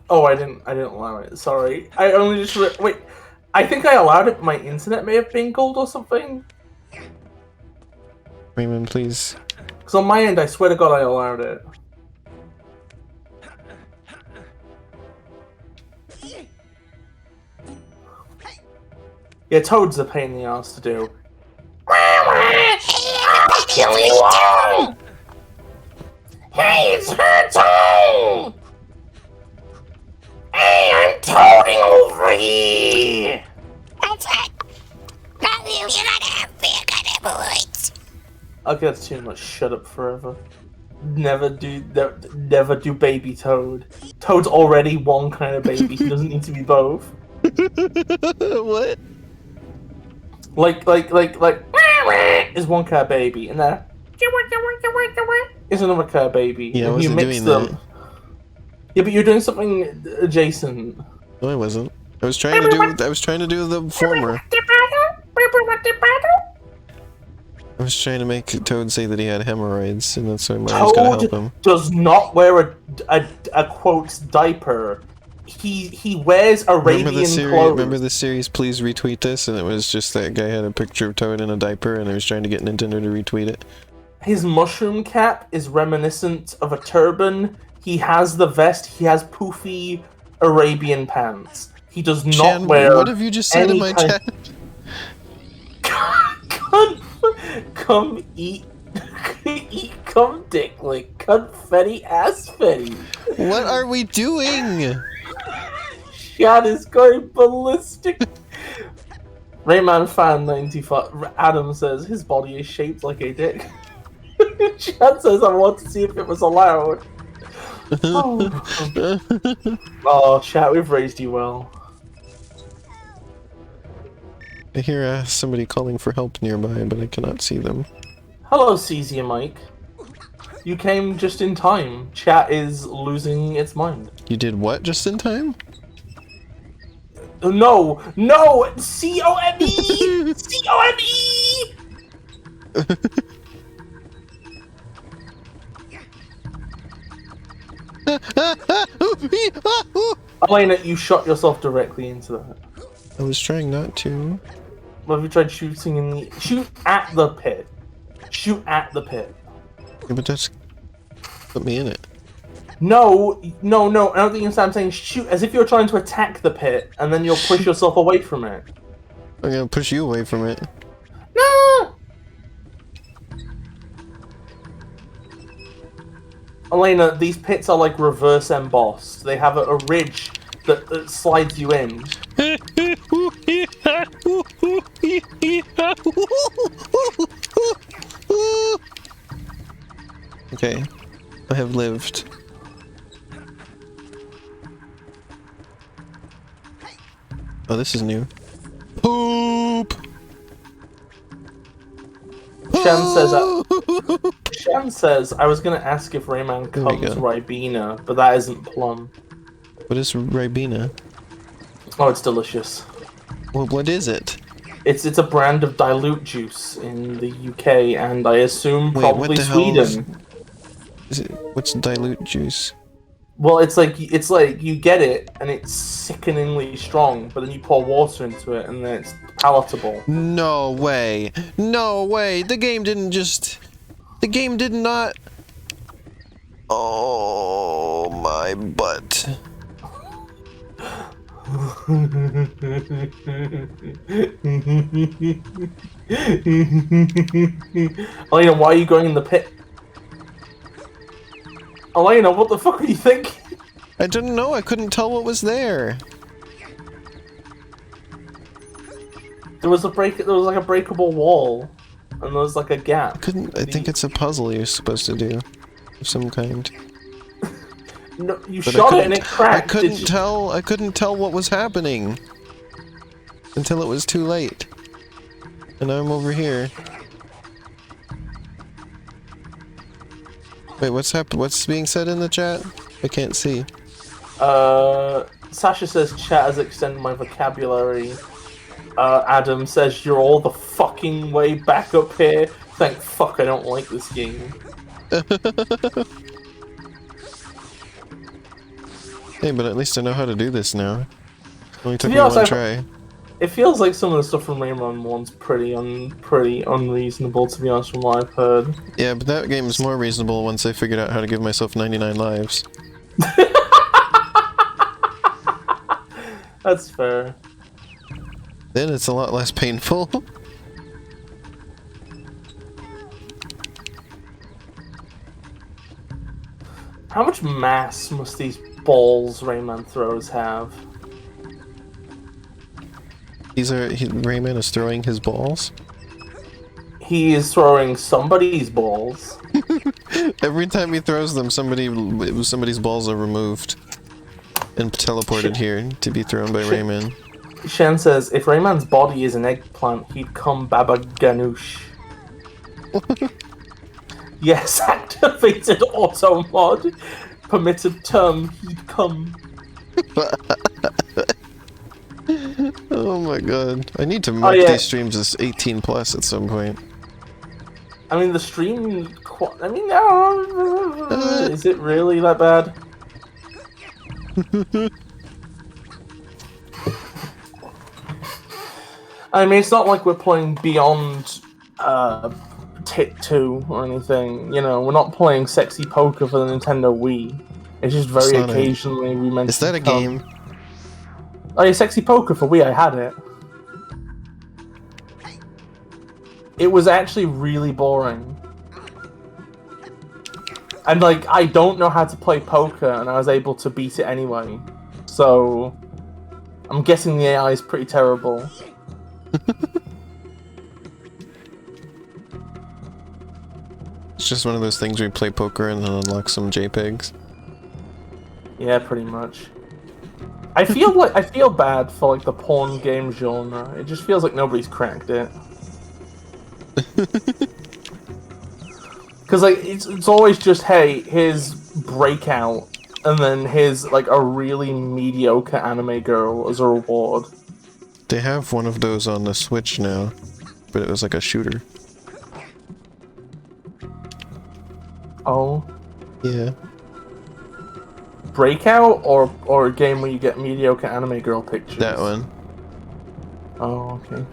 Oh, I didn't allow it. Sorry. I only just wait. I think I allowed it. My internet may have been gold or something. Rayman, please. Because on my end, I swear to God, I allowed it. Yeah, Toad's a pain in the ass to do. I'll kill you all! Hey, it's her turn! Hey, I'm toading over here! That's it. Now you're gonna have big boys. Okay, that's too much. Shut up forever. Never do baby Toad. Toad's already one kind of baby. He doesn't need to be both. What? Like is one kind of baby, and there is another kind of baby. Yeah, I and you wasn't mix doing them. that. Yeah, but you're doing something adjacent. No, I wasn't. I was trying to do the former. I was trying to make Toad say that he had hemorrhoids, and that's why Mario's gotta help him. Toad does not wear a quote diaper. He wears Arabian clothes. Remember the series Please Retweet This? And it was just that guy had a picture of Toad in a diaper, and I was trying to get Nintendo to retweet it. His mushroom cap is reminiscent of a turban. He has the vest. He has poofy Arabian pants. He does not Chan, wear. what have you just said in my chat? Come eat, come dick lick, confetti ass fetty. What are we doing? Shad is going ballistic. Rayman fan 95. Adam says his body is shaped like a dick. Shad says I want to see if it was allowed. Oh, chat, we've raised you well. I hear somebody calling for help nearby, but I cannot see them. Hello, Caesar Mike. You came just in time. Chat is losing its mind. You did what just in time? No! No! C-O-M-E! C-O-M-E! Elena, you shot yourself directly into that. I was trying not to. What have you tried shooting in the... Shoot at the pit. Shoot at the pit. Yeah, but that's... put me in it. No, no, no, I don't think you understand. I'm saying shoot as if you're trying to attack the pit, and then you'll push yourself away from it. I'm gonna push you away from it. No! Elena, these pits are like reverse embossed. They have a ridge that slides you in. Okay, I have lived. Oh, this is new. Poop! Shan says, I was gonna ask if Rayman There we comes go. Ribena, but that isn't plum. What is Ribena? Oh, it's delicious. Well, what is it? It's a brand of dilute juice in the UK, and I assume Wait, probably what the hell Sweden. is it? What's dilute juice? Well, it's like you get it, and it's sickeningly strong, but then you pour water into it, and then it's palatable. No way! No way! The game didn't just... The game did not... Oh, my butt. Elena, why are you going in the pit? Elena, what the fuck are you thinking? I didn't know, I couldn't tell what was there. There was like a breakable wall, and there was like a gap. I think it's a puzzle you're supposed to do. Of some kind. No, you But shot it and it cracked. I couldn't tell what was happening. Until it was too late. And I'm over here. Wait, what's being said in the chat? I can't see. Sasha says chat has extended my vocabulary. Adam says you're all the fucking way back up here. Thank fuck I don't like this game. Hey, but at least I know how to do this now. Only took be me honest, one try. It feels like some of the stuff from Rayman 1's pretty unreasonable, to be honest, from what I've heard. Yeah, but that game is more reasonable once I figured out how to give myself 99 lives. That's fair. Then it's a lot less painful. How much mass must these balls Rayman throws have? Rayman is throwing his balls. He is throwing somebody's balls. Every time he throws them, somebody's balls are removed and teleported here to be thrown by Rayman. Shen says, if Rayman's body is an eggplant, he'd come Baba Ganoush. Yes, activated auto mod. Permitted term, he'd come. Oh my god. I need to mark these streams as 18 plus at some point. I mean, the stream... I mean, no, is it really that bad? I mean, it's not like we're playing beyond Tit 2 or anything. You know, we're not playing sexy poker for the Nintendo Wii. It's just very occasionally we mention. Is that a game? Oh yeah, sexy poker for Wii. I had it. It was actually really boring. And like, I don't know how to play poker, and I was able to beat it anyway. So, I'm guessing the AI is pretty terrible. It's just one of those things where you play poker and then unlock some JPEGs. Yeah, pretty much. I feel bad for like the porn game genre. It just feels like nobody's cracked it. Because like it's always just, hey, here's Breakout, and then here's like a really mediocre anime girl as a reward. They have one of those on the Switch now, but it was like a shooter. Oh. Yeah. Breakout or a game where you get mediocre anime girl pictures? That one. Oh, okay.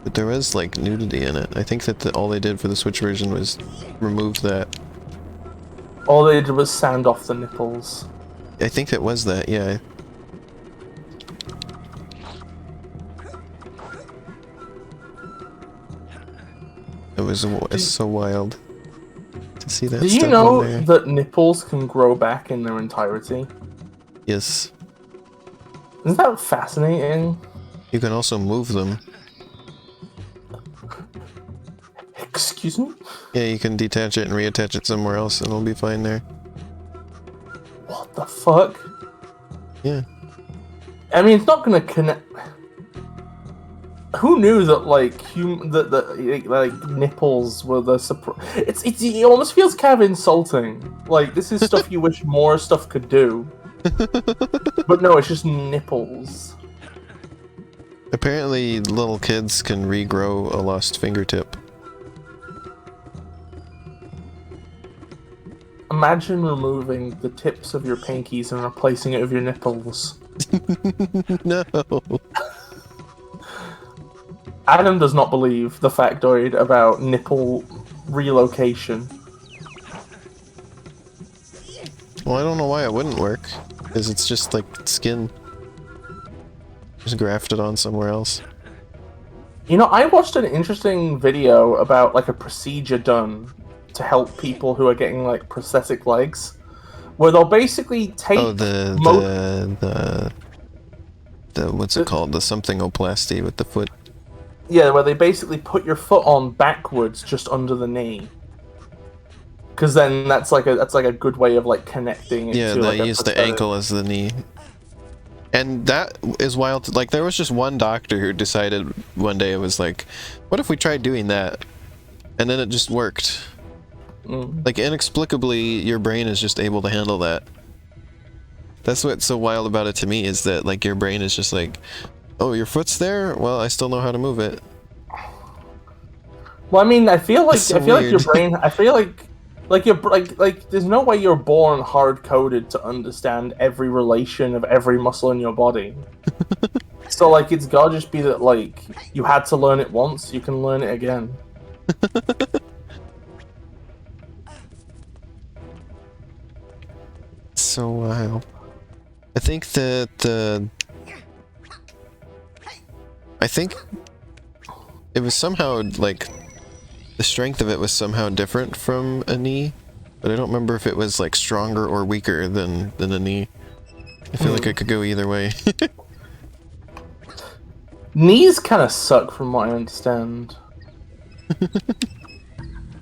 But there was like nudity in it. I think that all they did for the Switch version was remove that. All they did was sand off the nipples. I think it was that, yeah. It's so wild to see that. Do you stuff know on there. that nipples can grow back in their entirety? Yes. Isn't that fascinating? You can also move them. Excuse me? Yeah, you can detach it and reattach it somewhere else and it'll be fine there. What the fuck? Yeah. I mean, it's not gonna connect. Who knew that like nipples were the it almost feels kind of insulting. Like this is stuff you wish more stuff could do. But no, it's just nipples. Apparently, little kids can regrow a lost fingertip. Imagine removing the tips of your pinkies and replacing it with your nipples. No. Adam does not believe the factoid about nipple relocation. Well, I don't know why it wouldn't work. Because it's just like skin. Just grafted on somewhere else. You know, I watched an interesting video about like a procedure done to help people who are getting like prosthetic legs, where they'll basically take. Oh, the what's it called? The somethingoplasty with the foot. Yeah, where they basically put your foot on backwards, just under the knee. Because then that's like a good way of like connecting it Yeah, to they like, use the ankle as the knee. And that is wild. Like, there was just one doctor who decided one day, it was like, what if we tried doing that? And then it just worked. Like, inexplicably, your brain is just able to handle that. That's what's so wild about it to me, is that, like, your brain is just like, oh, your foot's there? Well, I still know how to move it. Well, I mean, I feel like weird. your brain. I feel like you're like. There's no way you're born hard coded to understand every relation of every muscle in your body. So like, it's gotta just be that like you had to learn it once, you can learn it again. So wild. I think that I think it was somehow like the strength of it was somehow different from a knee, but I don't remember if it was like stronger or weaker than a knee. I feel like it could go either way. Knees kind of suck, from what I understand.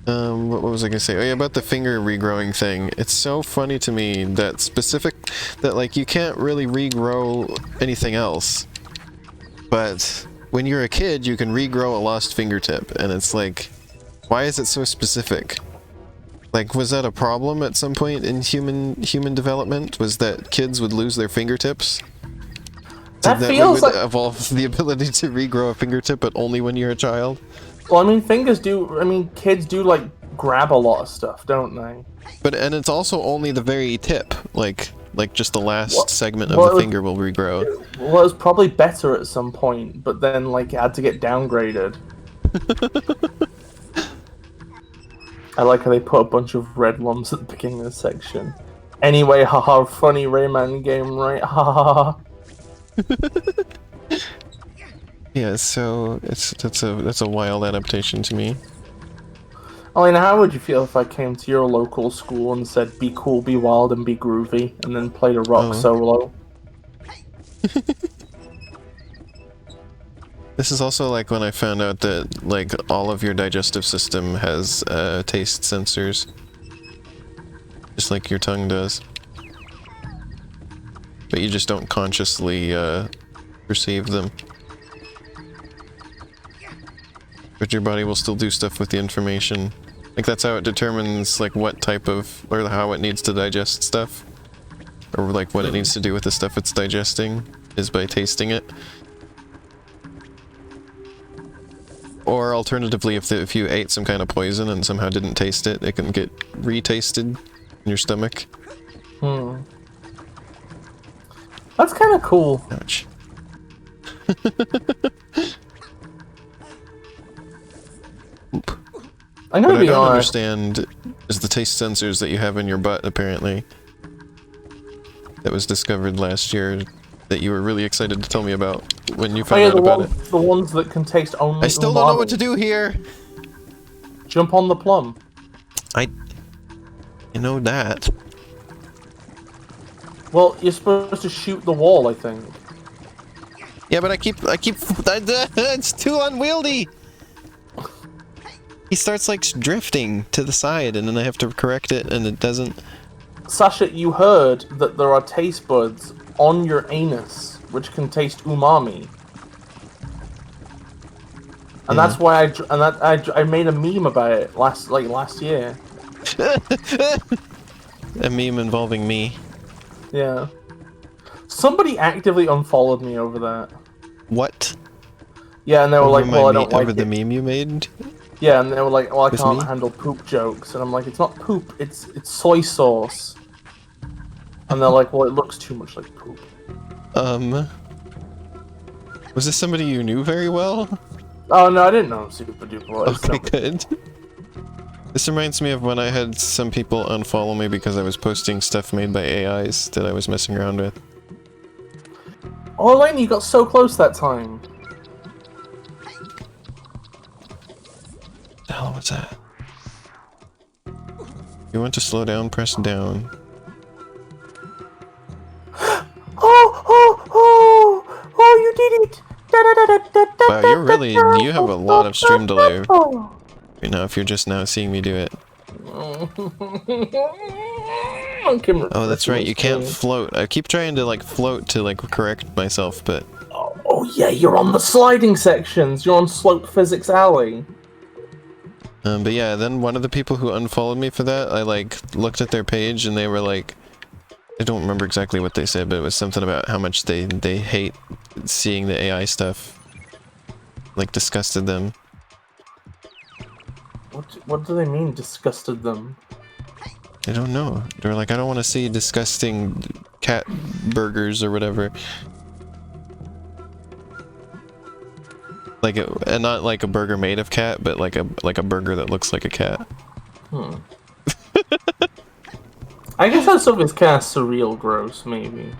What was I gonna say? Oh yeah, about the finger regrowing thing. It's so funny to me that like you can't really regrow anything else. But when you're a kid, you can regrow a lost fingertip, and it's like, why is it so specific? Like, was that a problem at some point in human development? Was that kids would lose their fingertips? That we feels would like evolve the ability to regrow a fingertip, but only when you're a child? Well, I mean, kids do like grab a lot of stuff, don't they? And it's also only the very tip, like just the last segment of the finger will regrow. Well, it was probably better at some point, but then like it had to get downgraded. I like how they put a bunch of red lumps at the beginning of the section. Anyway, haha, funny Rayman game, right? Haha. Yeah, so that's a wild adaptation to me. I mean, how would you feel if I came to your local school and said, be cool, be wild, and be groovy, and then played a rock solo? This is also like when I found out that like all of your digestive system has taste sensors. Just like your tongue does. But you just don't consciously perceive them. But your body will still do stuff with the information. Like, that's how it determines, like, what type of, or how it needs to digest stuff. Or, like, what it needs to do with the stuff it's digesting, is by tasting it. Or, alternatively, if you ate some kind of poison and somehow didn't taste it, it can get retasted in your stomach. That's kind of cool. Ouch. I'm gonna what be I don't honest. understand is the taste sensors that you have in your butt, apparently. That was discovered last year, that you were really excited to tell me about when you found out about it. The ones that can taste only. I still don't know what to do here! Jump on the plum. You know that. Well, you're supposed to shoot the wall, I think. Yeah, but I keep, it's too unwieldy! He starts, like, drifting to the side, and then I have to correct it, and it doesn't... Sasha, you heard that there are taste buds on your anus, which can taste umami. And that's why I made a meme about it last year. A meme involving me. Yeah. Somebody actively unfollowed me over that. What? Yeah, and they were like, well, I don't like over it. the meme you made? Yeah, and they were like, well, I With can't me? handle poop jokes. And I'm like, it's not poop, it's soy sauce. And they're like, well, it looks too much like poop. Was this somebody you knew very well? Oh, no, I didn't know him super duper well. Okay, good. This reminds me of when I had some people unfollow me because I was posting stuff made by AIs that I was messing around with. Oh, Elaine, you got so close that time. The hell was that? You want to slow down, press down. Oh, you did it! Wow, you have a lot of stream delay right now if you're just now seeing me do it. Oh, that's right, you can't float. I keep trying to, like, float to, like, correct myself, but... Oh yeah, you're on the sliding sections! You're on Slope Physics Alley! But yeah, then one of the people who unfollowed me for that, I, like, looked at their page and they were like... I don't remember exactly what they said, but it was something about how much they hate seeing the AI stuff. Like, disgusted them. What do they mean, disgusted them? I don't know. They're like, I don't want to see disgusting cat burgers or whatever. Like, and not like a burger made of cat, but like a burger that looks like a cat. I guess that stuff is kind of surreal gross, maybe.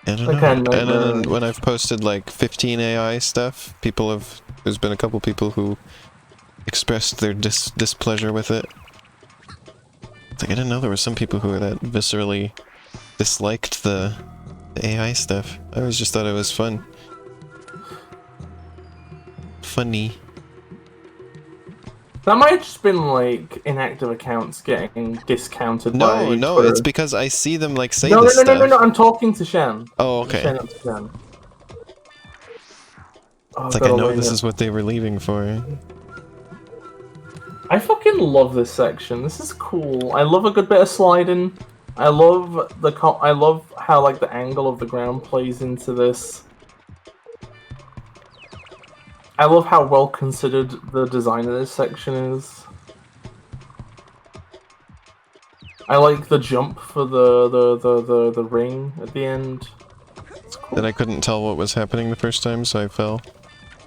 I don't know. And then when I've posted like 15 AI stuff, there's been a couple people who expressed their displeasure with it. It's like, I didn't know there were some people who were that viscerally disliked the AI stuff. I always just thought it was fun. Funny. That might have just been like inactive accounts getting discounted by No, Twitter. it's because I see them like say this stuff. No, I'm talking to Shen. Oh, okay. Shen, not to Shen. Oh, It's like, I know this is what they were leaving for. I fucking love this section. This is cool. I love a good bit of sliding. I love how like the angle of the ground plays into this. I love how well considered the design of this section is. I like the jump for the ring at the end. It's cool. That I couldn't tell what was happening the first time, so I fell.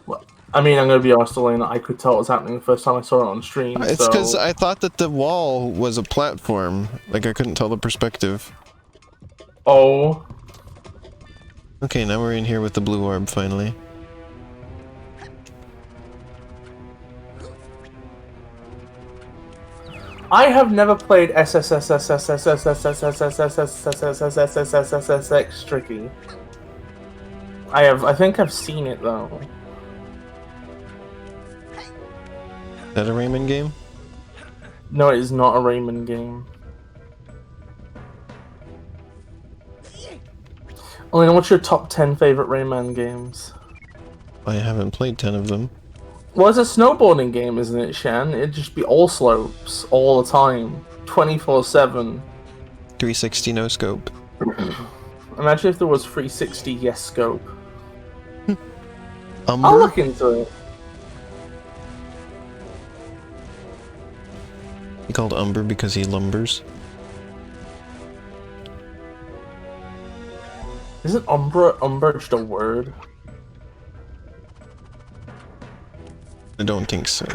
Well, I mean, I'm gonna be honest, Elena, I could tell what was happening the first time I saw it on stream. It's because I thought that the wall was a platform. Like, I couldn't tell the perspective. Oh. Okay, now we're in here with the blue orb, finally. I have never played Tricky. I think I've seen it though. Is that a Rayman game? No, it is not a Rayman game. Elena, what's your top 10 favorite Rayman games? I haven't played 10 of them. Well, it's a snowboarding game, isn't it, Shan? It'd just be all slopes, all the time, 24/7. 360 no scope. Imagine if there was 360 yes scope. Umber? I'll look into it. He called Umber because he lumbers. Isn't Umber just a word? I don't think so.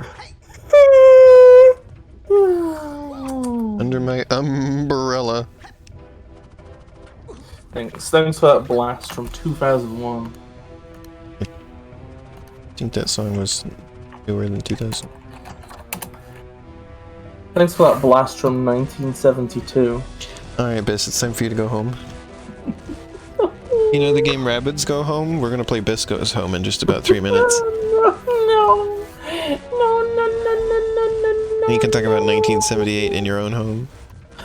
Under my umbrella. Thanks for that blast from 2001. I think that song was newer than 2000. Thanks for that blast from 1972. Alright, Bis, it's time for you to go home. You know the game Rabbids Go Home? We're gonna play Bis Goes Home in just about 3 minutes. No. And you can talk about 1978 in your own home.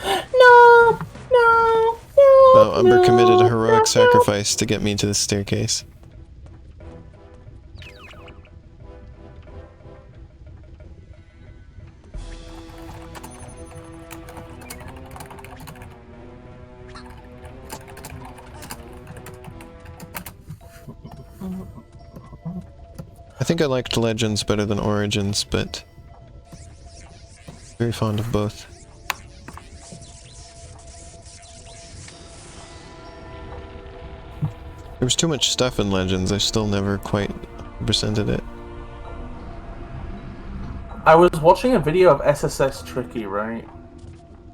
No. Well, Umber committed a heroic sacrifice to get me to the staircase. I think I liked Legends better than Origins, but very fond of both. There was too much stuff in Legends, I still never quite presented it. I was watching a video of SSS Tricky, right?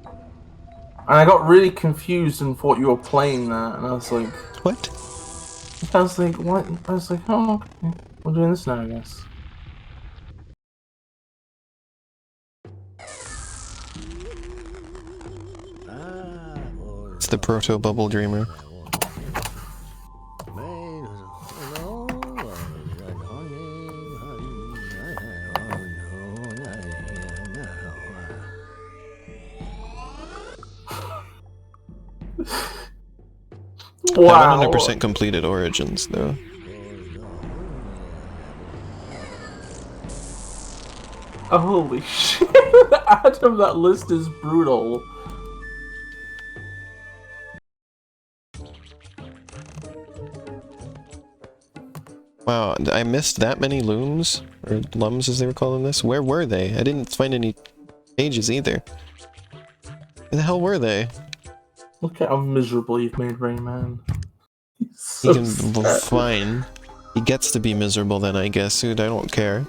And I got really confused and thought you were playing that, and I was like... What? I was like, what? I was like, oh, okay. We're doing this now, I guess. It's the Proto Bubble Dreamer. Wow. I 100% completed Origins, though. Holy shit. Adam, that list is brutal. Wow, I missed that many looms? Or lums, as they were calling this? Where were they? I didn't find any pages either. Where the hell were they? Look at how miserable you've made Rayman. He can... well, fine. He gets to be miserable then, I guess, dude. I don't care.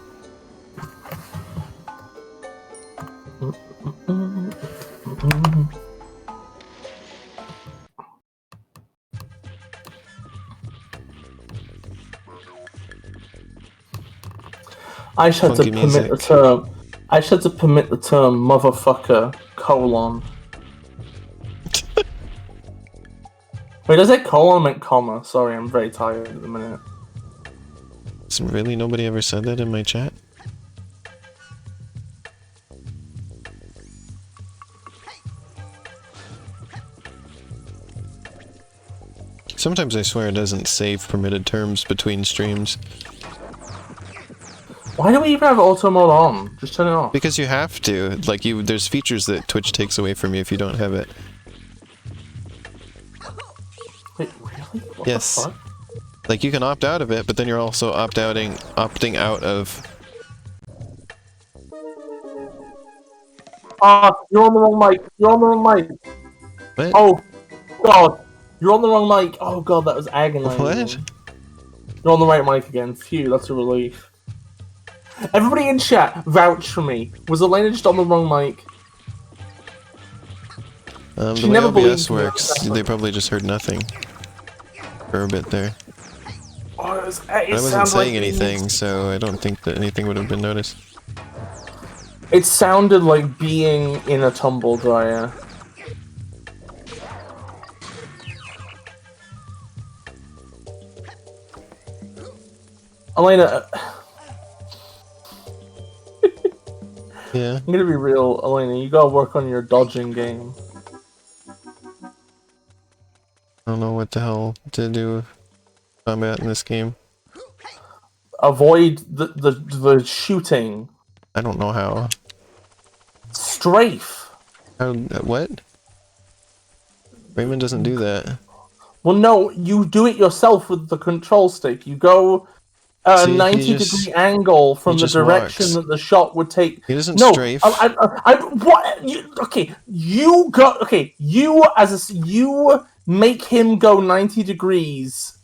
I just had to permit the term. I just had to permit the term motherfucker colon. Wait, does it colon meant comma? Sorry, I'm very tired at the minute. So really nobody ever said that in my chat? Sometimes I swear it doesn't save permitted terms between streams. Why do we even have auto mode on? Just turn it off. Because you have to. Like, there's features that Twitch takes away from you if you don't have it. Wait, really? What Yes. the fuck? Like, you can opt out of it, but then you're also opting out of... You're on the wrong mic. You're on the wrong mic. What? Oh, God. You're on the wrong mic. Oh, God, that was agonizing. What? You're on the right mic again. Phew, that's a relief. Everybody in chat, vouch for me. Was Elena just on the wrong mic? The She way never OBS believed me. works, they probably just heard nothing. For a bit there. Oh, it I wasn't sounded saying like anything, so I don't think that anything would have been noticed. It sounded like being in a tumble dryer. Elena, Yeah. I'm gonna be real, Elena. You gotta work on your dodging game. I don't know what the hell to do with combat in this game. Avoid the shooting. I don't know how. Strafe. How... what? Rayman doesn't do that. Well, no, you do it yourself with the control stick. You go a See, 90-degree angle from the direction walks. that the shot would take. He doesn't No, strafe. what? You make him go 90 degrees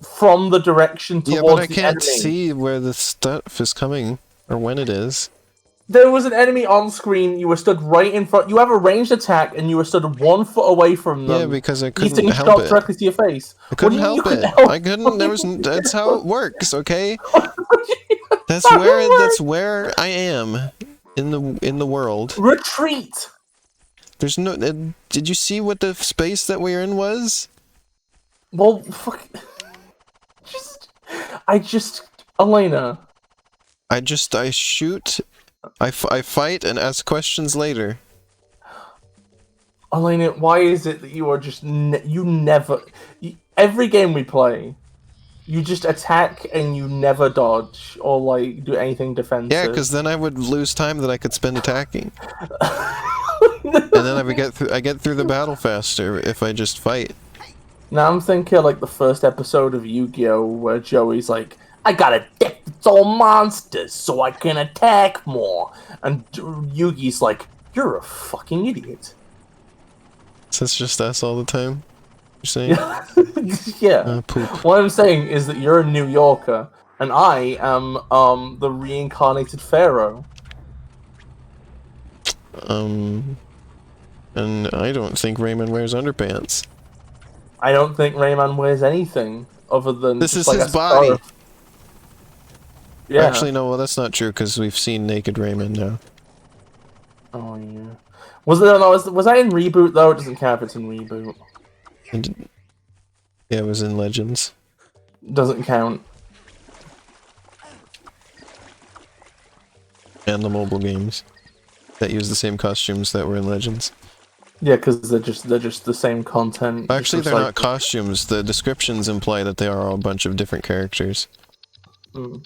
from the direction towards Yeah, but I the can't enemy. see where the stuff is coming, or when it is. There was an enemy on screen, you were stood right in front, you have a ranged attack, and you were stood 1 foot away from them. Yeah, because I couldn't eating help shots it. directly to your face. I couldn't What do you help mean you it. couldn't help I couldn't. There was. That's how it works. Okay. That's how it where. works. That's where I am in the world. Retreat! There's no... did you see what the space that we're in was? Well, fuck. Elena. I shoot, I fight, and ask questions later. Elena, why is it that you are just every game we play, you just attack and you never dodge or like do anything defensive? Yeah, because then I would lose time that I could spend attacking, and then I get through the battle faster if I just fight. Now I'm thinking like the first episode of Yu-Gi-Oh where Joey's like, I gotta defeat all monsters so I can attack more, and Yugi's like, you're a fucking idiot. So it's just us all the time? You're saying? Yeah. Poop. What I'm saying is that you're a New Yorker, and I am the reincarnated pharaoh. And I don't think Rayman wears underpants. I don't think Rayman wears anything other than This just is like his a body. scarf. Yeah. Actually, no. Well, that's not true because we've seen naked Rayman now. Oh yeah. Was that in Reboot though? It doesn't count if it's in Reboot. Yeah, it was in Legends. Doesn't count. And the mobile games that use the same costumes that were in Legends. Yeah, because they're just the same content. Actually, they're not costumes. The descriptions imply that they are all a bunch of different characters. Mm.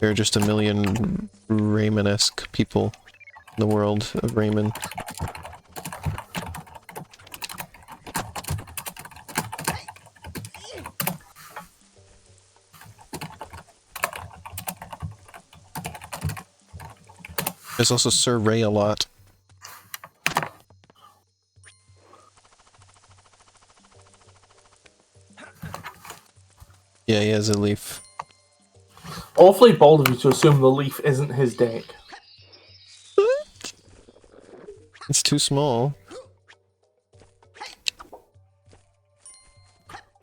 There are just a million Rayman-esque people in the world of Rayman. There's also Sir Ray-a-lot. Yeah, he has a leaf. Awfully bold of you to assume the leaf isn't his dick. What? It's too small.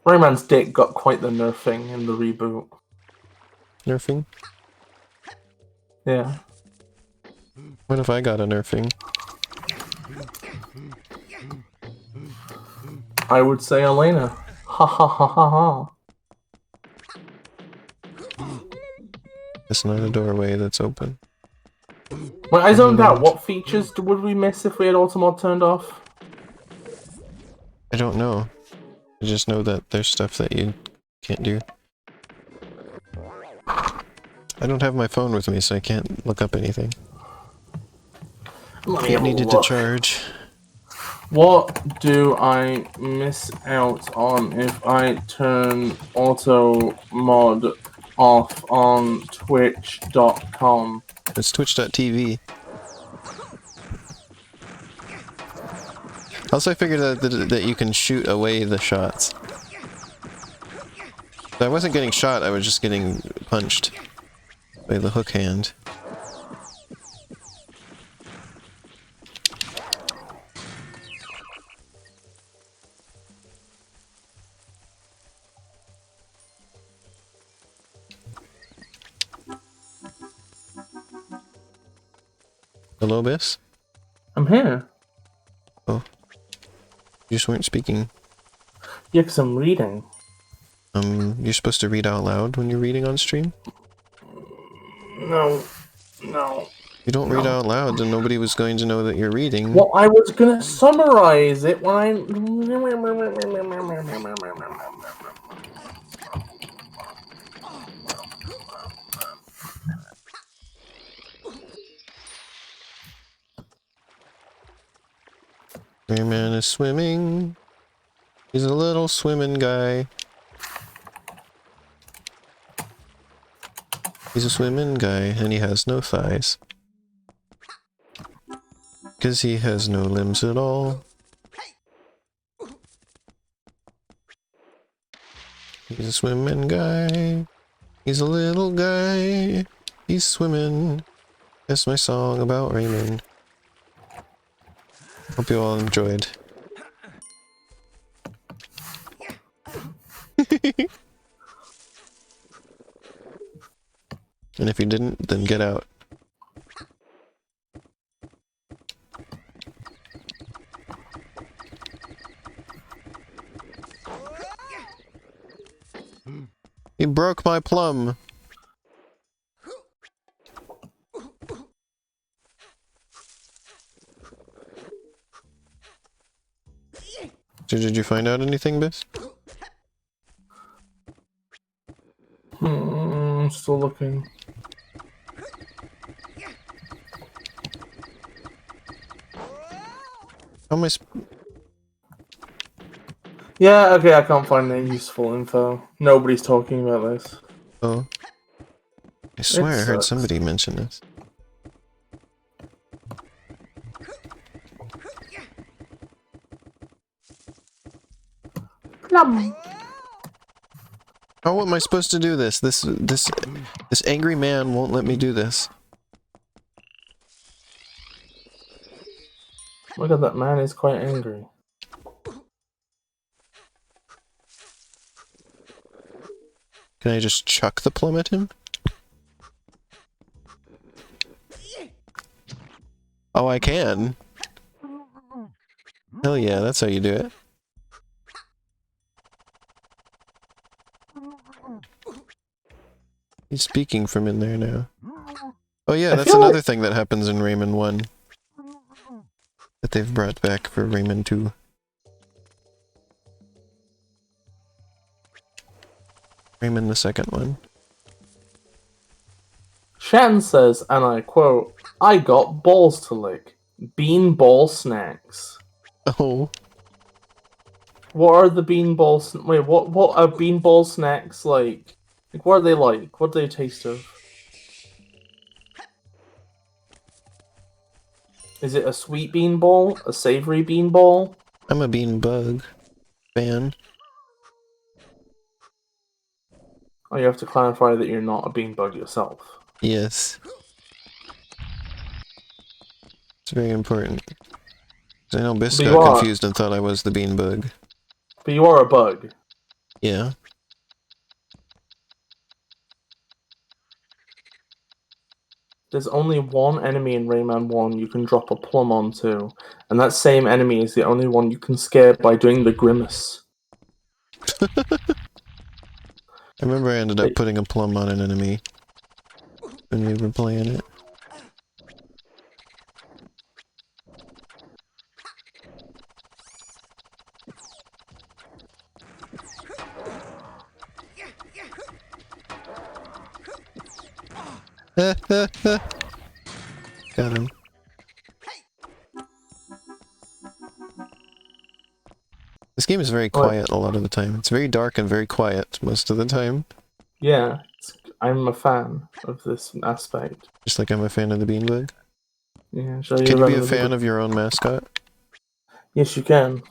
Rayman's dick got quite the nerfing in the reboot. Nerfing? Yeah. What if I got a nerfing? I would say Elena. Ha ha ha ha ha. It's not a doorway that's open. Wait, I zoned out. What features would we miss if we had Automod turned off? I don't know. I just know that there's stuff that you can't do. I don't have my phone with me, so I can't look up anything. It needed to charge. What do I miss out on if I turn Automod off on Twitch.com? It's twitch.tv. Also, I figured that you can shoot away the shots. If I wasn't getting shot, I was just getting punched by the hook hand. Hello, Bis? I'm here. Oh. You just weren't speaking. Yeah, because I'm reading. You're supposed to read out loud when you're reading on stream? No. No. You don't read out loud, then nobody was going to know that you're reading. Well, I was gonna summarize it when I... Rayman is swimming. He's a little swimming guy. He's a swimming guy, and he has no thighs. 'Cause he has no limbs at all. He's a swimming guy. He's a little guy. He's swimming. That's my song about Rayman. Hope you all enjoyed. And if you didn't, then get out. broke my plum. Did you find out anything, Bis? Still looking. How am I Yeah, okay, I can't find any useful info. Nobody's talking about this. Oh. I swear I heard somebody mention this. Plum. How am I supposed to do this? This angry man won't let me do this. Look at that man, he's quite angry. Can I just chuck the plum at him? Oh, I can. Hell yeah, that's how you do it. He's speaking from in there now. Oh yeah, that's another thing that happens in Rayman 1. That they've brought back for Rayman 2. Rayman the second one. Shan says, and I quote, "I got balls to lick. Bean ball snacks." Oh. What are the bean balls? Wait, what are bean ball snacks like? Like, what are they like? What do they taste of? Is it a sweet bean ball? A savory bean ball? I'm a bean bug fan. Oh, you have to clarify that you're not a bean bug yourself. Yes. It's very important. 'Cause I know Bis got confused and thought I was the bean bug. But you are a bug. Yeah. There's only one enemy in Rayman 1 you can drop a plum onto, and that same enemy is the only one you can scare by doing the grimace. I remember I ended up putting a plum on an enemy when we were playing it. Got him. This game is very quiet a lot of the time. It's very dark and very quiet most of the time. Yeah, I'm a fan of this aspect. Just like I'm a fan of the beanbug. Yeah, can you be a fan of your own mascot? Yes, you can. Is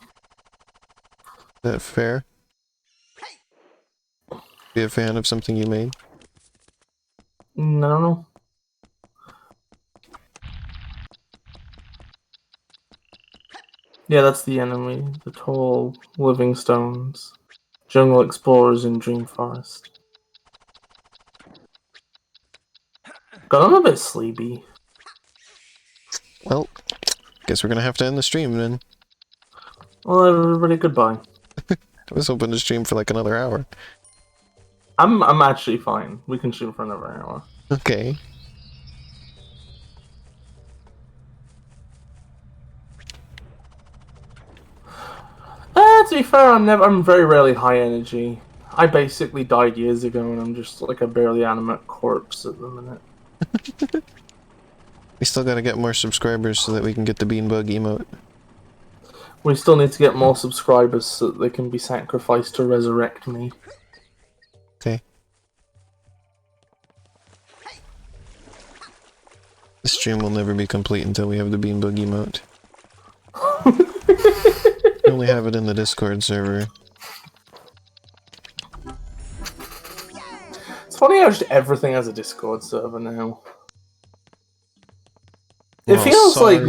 that fair? Be a fan of something you made? No. Yeah, that's the enemy. The tall living stones. Jungle explorers in Dream Forest. God, I'm a bit sleepy. Well, guess we're gonna have to end the stream then. Well, everybody, goodbye. I was hoping to stream for like another hour. I'm actually fine. We can stream for another hour. Okay. To be fair, I'm very rarely high energy. I basically died years ago and I'm just like a barely animate corpse at the minute. We still gotta get more subscribers so that we can get the beanbug emote. We still need to get more subscribers so that they can be sacrificed to resurrect me. Okay. The stream will never be complete until we have the beanbug emote. We only have it in the Discord server. It's funny how just everything has a Discord server now. It feels like...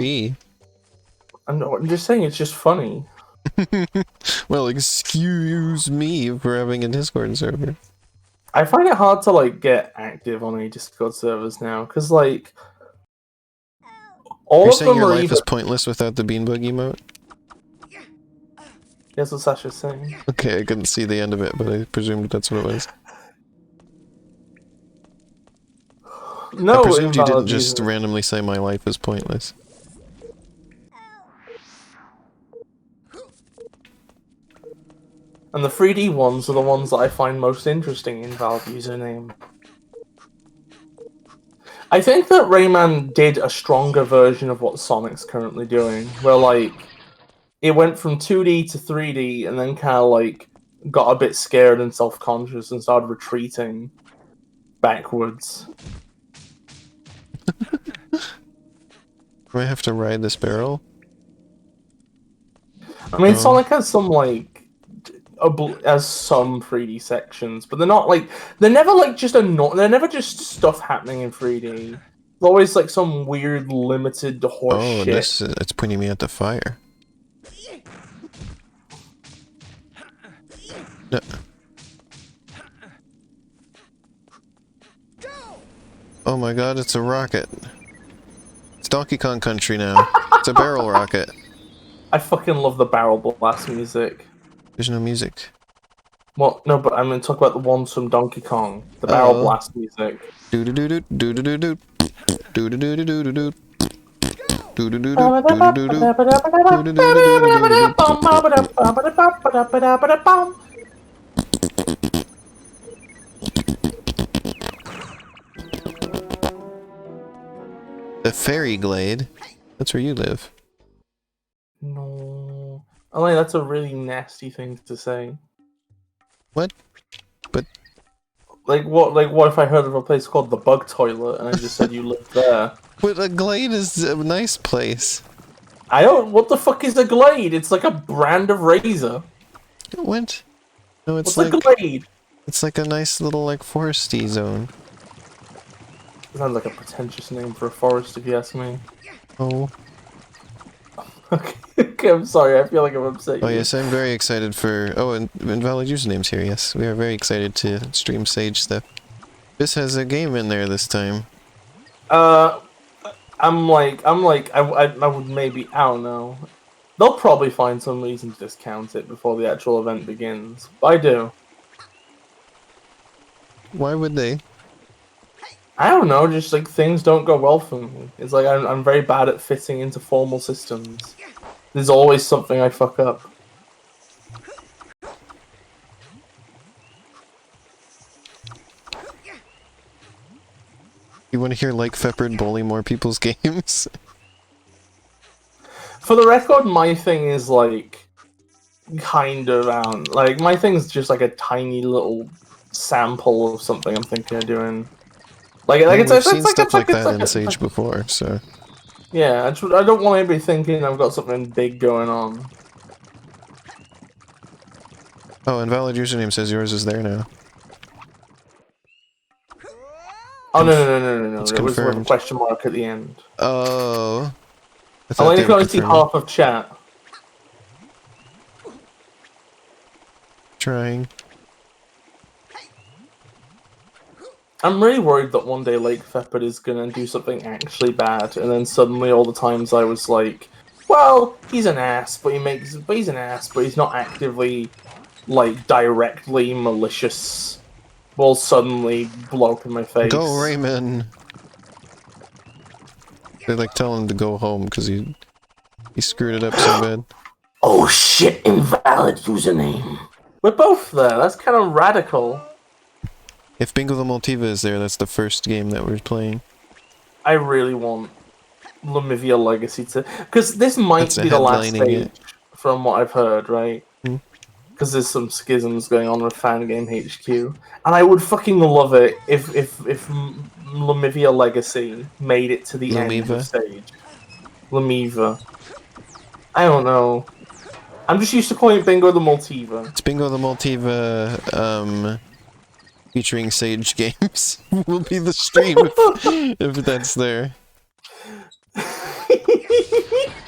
I'm just saying, it's just funny. Well, excuse me for having a Discord server. I find it hard to, like, get active on any Discord servers now, because, like... You're saying your life is pointless without the beanbug emote? That's what Sasha's saying. Okay, I couldn't see the end of it, but I presumed that's what it was. No, I presumed you didn't invalid just username. randomly say my life is pointless. And the 3D ones are the ones that I find most interesting in invalid username. I think that Rayman did a stronger version of what Sonic's currently doing, where like it went from 2D to 3D and then kind of like got a bit scared and self-conscious and started retreating backwards. Do I have to ride this barrel? I mean, Oh. Sonic has some like has some 3D sections, but they're not like they're never like just they're never just stuff happening in 3D. There's always like some weird limited horse Oh, shit. this it's pointing me at the fire. No. Oh my god, it's a rocket. It's Donkey Kong Country now. It's a barrel rocket. I fucking love the barrel blast music. There's no music. Well, no, but I'm going to talk about the ones from Donkey Kong. The barrel blast music. Do do do do do do do do do do do do do do do. The Fairy Glade. That's where you live. No. I mean, that's a really nasty thing to say. What? But Like what if I heard of a place called the Bug Toilet and I just said you lived there? but a glade is a nice place. I don't. What the fuck is a glade? It's like a brand of razor. What? No, it's What's like a glade? it's like a nice little like foresty zone. Sounds like a pretentious name for a forest, if you ask me. Oh. Okay, I'm sorry. I feel like I'm upset. Oh yes, I'm very excited for. Oh, and invalid usernames here. Yes, we are very excited to stream Sage stuff. This has a game in there this time. I'm like, I would maybe, I don't know. They'll probably find some reason to discount it before the actual event begins. But I do. Why would they? I don't know, just like things don't go well for me. It's like I'm very bad at fitting into formal systems. There's always something I fuck up. You want to hear like Feppard bully more people's games? For the record, my thing is like kind of like my thing's just like a tiny little sample of something I'm thinking of doing. Like We've it's seen like stuff like that in a- Sage before, so Yeah, I don't want anybody thinking I've got something big going on. oh, invalid username says yours is there now. Oh no! It's It was with a confirmed. question mark at the end. Oh, I I thought only they can were only see confirming. half of chat. Trying. I'm really worried that one day Lake Feppard is gonna do something actually bad, and then suddenly all the times I was like, well, he's an ass, but he's an ass, but he's not actively, like, directly malicious, will suddenly blow up in my face. Go Rayman! They like tell him to go home because he screwed it up so bad. Oh shit, invalid username. We're both there, that's kind of radical. If Bingo the Multiva is there, that's the first game that we're playing. I really want Lumivia Legacy to... Because this might That's be the last headlining stage, it. from what I've heard, right? Hmm. Because there's some schisms going on with Fangame HQ. And I would fucking love it if Lumivia Legacy made it to the end of Lumiva? stage. Lumiva. I don't know. I'm just used to calling it Bingo the Multiva. It's Bingo the Multiva, featuring Sage games will be the stream if that's there.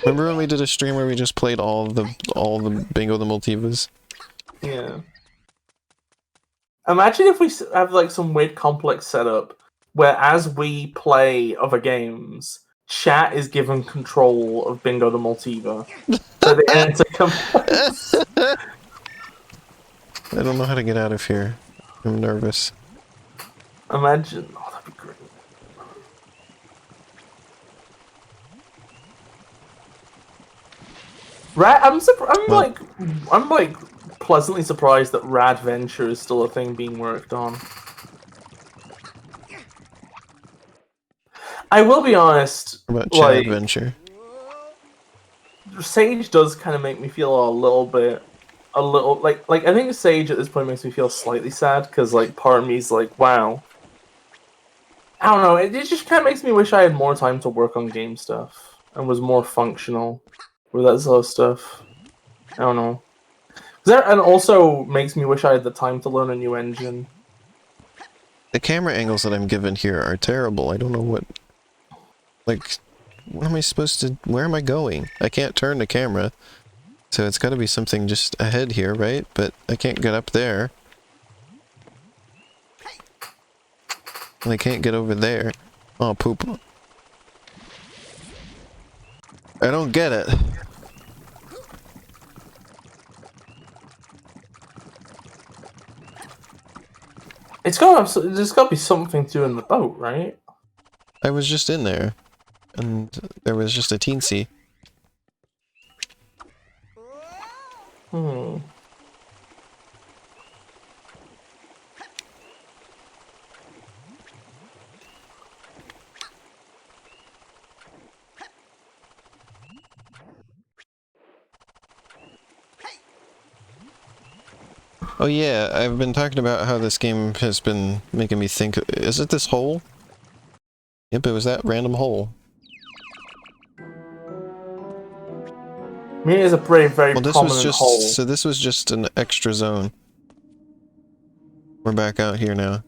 Remember when we did a stream where we just played all the Bingo the Multivas? Yeah. Imagine if we have like some weird complex setup where as we play other games, chat is given control of Bingo the Multiva. So they enter complaints. I don't know how to get out of here. I'm nervous. Imagine. Oh, that'd be great. I'm like pleasantly surprised that Radventure is still a thing being worked on. I will be honest. What about Like, Chad Venture? Sage does kind of make me feel a little like I think Sage at this point makes me feel slightly sad because like part of me is like, wow. I don't know. It just kind of makes me wish I had more time to work on game stuff and was more functional with that sort of stuff. I don't know. And also makes me wish I had the time to learn a new engine. The camera angles that I'm given here are terrible. I don't know what... Like, what am I supposed to... Where am I going? I can't turn the camera. So it's gotta be something just ahead here, right? But I can't get up there. And I can't get over there. Oh, poop. I don't get it. There's got to be something to do in the boat, right? I was just in there. And there was just a teensy. Hmm. Oh yeah, I've been talking about how this game has been making me think... Is it this hole? Yep, it was that random hole. I mean, it is a very Well, this prominent was just... hole. So this was just an extra zone. We're back out here now.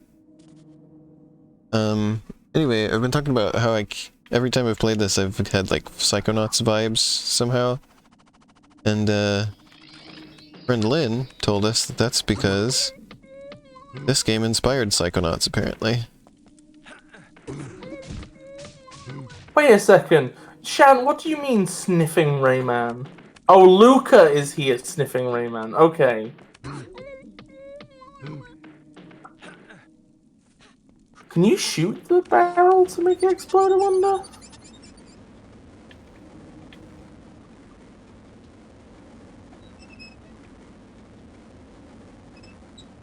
Anyway, I've been talking about how every time I've played this, I've had, like, Psychonauts vibes, somehow. And, friend Lynn told us that that's because this game inspired Psychonauts, apparently. Wait a second. Shan, what do you mean sniffing Rayman? Oh, Luca is here sniffing Rayman. Okay. Can you shoot the barrel to make it explode, I wonder?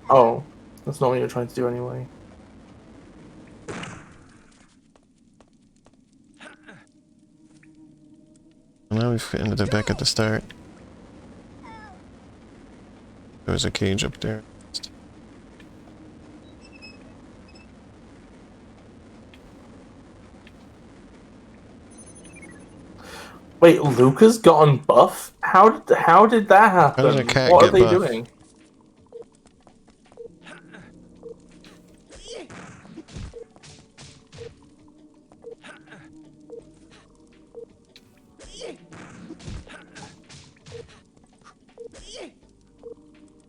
Oh, that's not what you're trying to do anyway. Now we've ended up back at the start. There was a cage up there. Wait, Luca's gotten buff? How did that happen? How did a cat what get are they buff? doing?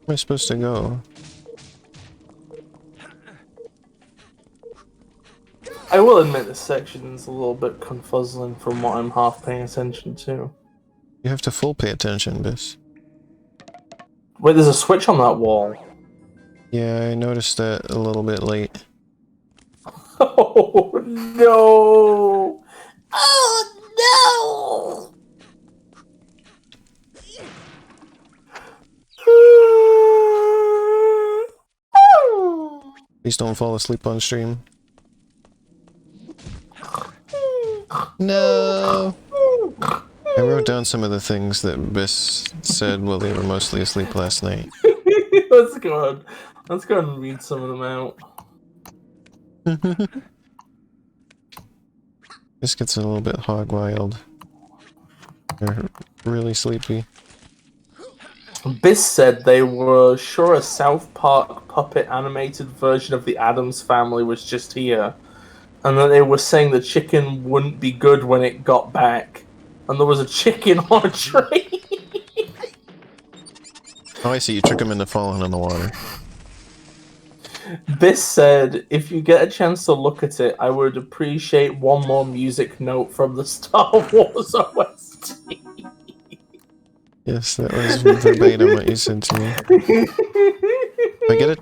Where am I supposed to go? I will admit this section is a little bit confuzzling from what I'm half paying attention to. You have to full pay attention, Bis. Wait, there's a switch on that wall. Yeah, I noticed that a little bit late. Oh no! Oh no! Please don't fall asleep on stream. No! I wrote down some of the things that Bis said while they were mostly asleep last night. Let's go and read some of them out. This gets a little bit hog wild. They're really sleepy. Bis said they were sure a South Park puppet animated version of the Addams Family was just here, and that they were saying the chicken wouldn't be good when it got back, and there was a chicken on a tree. Oh, I see. You trick them into falling in the water. Bis said, if you get a chance to look at it, I would appreciate one more music note from the Star Wars OST. Yes, that was verbatim what you said to me. If I get it,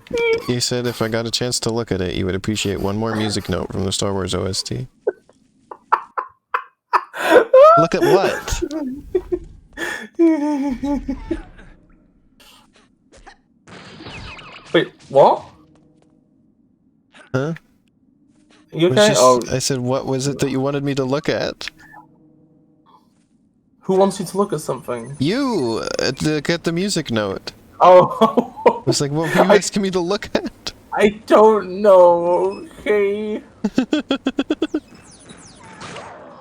you said if I got a chance to look at it, you would appreciate one more music note from the Star Wars OST. Look at what? Wait, what? Huh? You Was okay? just, Oh, I said, what was it that you wanted me to look at? who wants you to look at something? You! Get the music note. Oh, I was like, what were you asking me to look at? I don't know. Okay.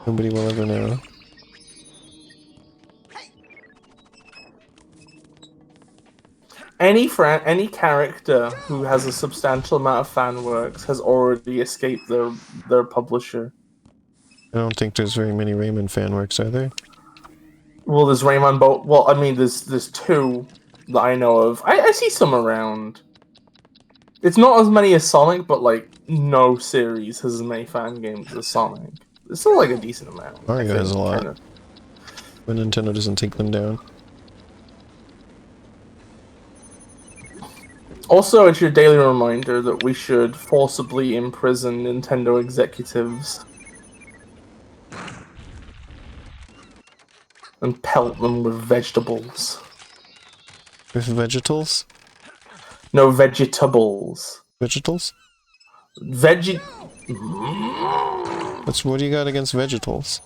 Nobody will ever know. Any character who has a substantial amount of fan works has already escaped their publisher. I don't think there's very many Rayman fan works, are there? Well, there's Rayman, but well, I mean, there's two that I know of. I see some around. It's not as many as Sonic, but like no series has as many fan games as Sonic. It's still like a decent amount. Mario has a lot. Kinda. But Nintendo doesn't take them down. Also, it's your daily reminder that we should forcibly imprison Nintendo executives and pelt them with vegetables. With vegetals? No, vegetables. Vegetals? Veggie. What do you got against vegetals?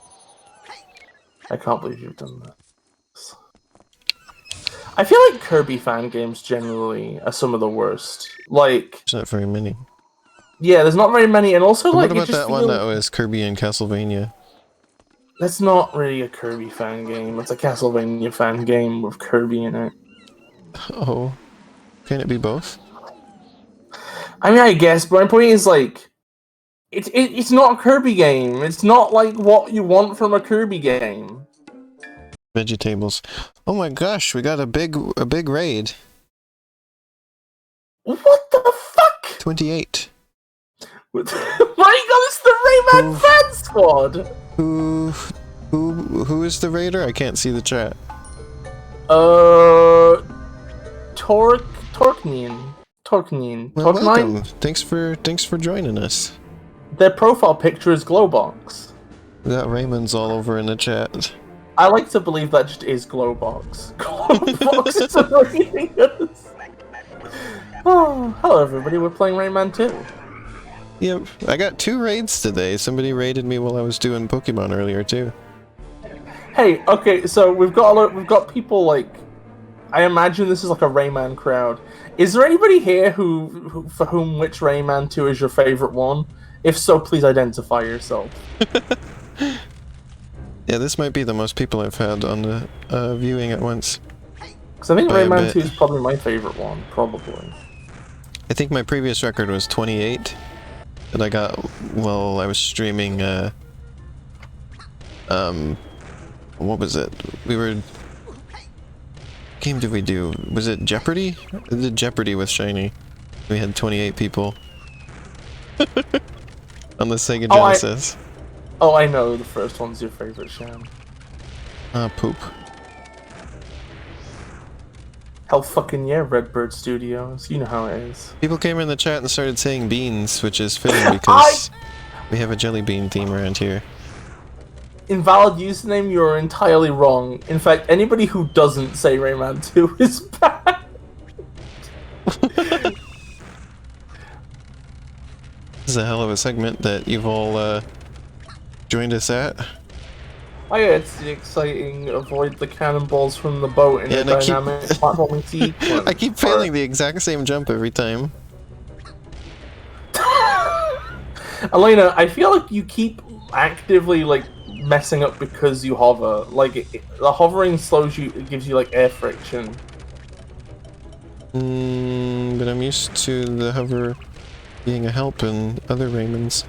I can't believe you've done that. I feel like Kirby fan games generally are some of the worst. Like, There's not very many. yeah, there's not very many, and also But like what it about just that one that was Kirby and Castlevania? That's not really a Kirby fan game. It's a Castlevania fan game with Kirby in it. Oh. Can it be both? I mean, I guess, but my point is like, it's not a Kirby game. It's not like what you want from a Kirby game. Vegetables. Oh my gosh, we got a big raid. What the fuck? 28. My god, it's the Rayman fan squad! Who is the raider? I can't see the chat. Torkneen. Well, welcome. Thanks for joining us. Their profile picture is Glowbox. We got Raymans all over in the chat. I like to believe that just is Glowbox. Glowbox is annoying us. Oh, hello everybody, we're playing Rayman 2. Yep, I got 2 raids today. Somebody raided me while I was doing Pokemon earlier too. Hey, okay, so we've got people like, I imagine this is like a Rayman crowd. Is there anybody here who for whom which Rayman 2 is your favorite one? If so, please identify yourself. Yeah, this might be the most people I've had on the viewing at once. Because I think By a Rayman bit. 2 is probably my favorite one, probably. I think my previous record was 28 that I got while I was streaming, what was it? What game did we do? Was it Jeopardy? We did Jeopardy with Shiny. We had 28 people. On the Sega Genesis. I know the first one's your favorite, Shan. Poop. Hell fucking yeah, Redbird Studios. You know how it is. People came in the chat and started saying beans, which is fitting because we have a jelly bean theme around here. Invalid username, you're entirely wrong. In fact, anybody who doesn't say Rayman 2 is bad. This is a hell of a segment that you've all joined us at. Oh yeah, it's the exciting avoid the cannonballs from the boat in Yeah, a and I keep- dynamic platforming sequence. I keep failing the exact same jump every time. Elena, I feel like you keep actively like messing up because you hover. Like the hovering slows you, it gives you like air friction. But I'm used to the hover being a help in other Raymans.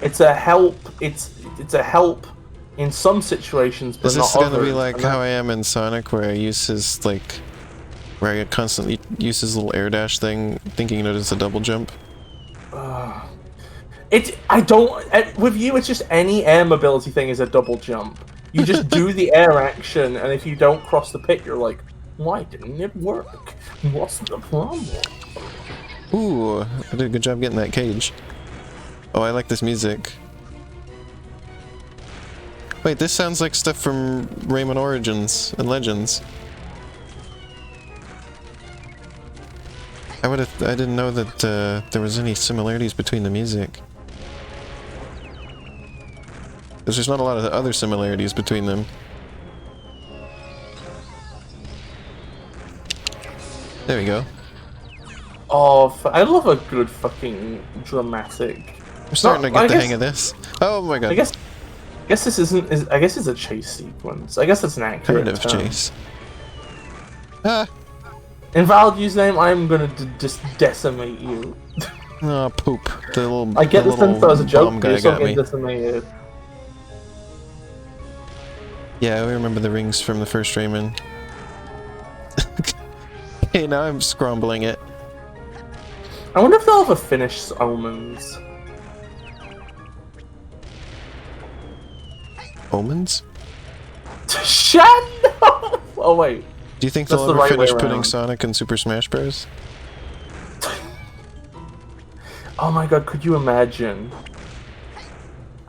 It's a help. It's a help in some situations, but Is not this gonna others. be like And how I am in Sonic, where I use his like, where I constantly use his little air dash thing, thinking that it's a double jump? With you, it's just any air mobility thing is a double jump. You just do the air action, and if you don't cross the pit, you're like, why didn't it work? What's the problem? Ooh, I did a good job getting that cage. Oh, I like this music. Wait, this sounds like stuff from Rayman Origins and Legends. I didn't know that there was any similarities between the music. There's not a lot of other similarities between them. There we go. Oh, I love a good fucking dramatic. We're starting to get the hang of this. Oh my god. I guess this isn't. I guess it's a chase sequence. I guess it's an accurate Kind of term. chase. Ah! Invalid username. I'm gonna just decimate you. Oh, poop. The little. I get the this sense that was a little joke, bomb but guy you're still got me. getting decimated. Yeah, we remember the rings from the first Rayman. Okay, now I'm scrambling it. I wonder if they'll ever finish Omens. Omens? Shut up! Oh wait. Do you think That's they'll the ever right way finish putting around. Sonic in Super Smash Bros? Oh my god, could you imagine?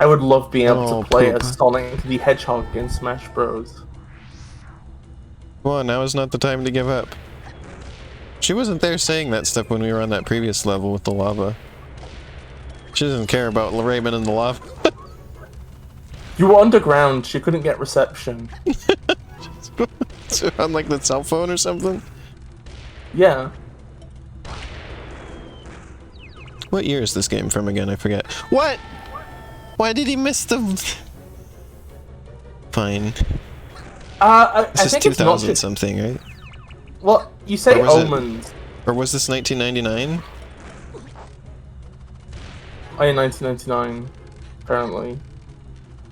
I would love being able Oh, to play poop. as Sonic the Hedgehog in Smash Bros. Come on, now is not the time to give up. She wasn't there saying that stuff when we were on that previous level with the lava. She doesn't care about Rayman and the lava. You were underground, she couldn't get reception. On like the cell phone or something? Yeah. What year is this game from again? I forget. What? Why did he miss the... Fine. I This is think it's not 2000 just... something, right? Well, you say Or was it- Omens. Or was this 1999? Oh yeah, 1999, apparently.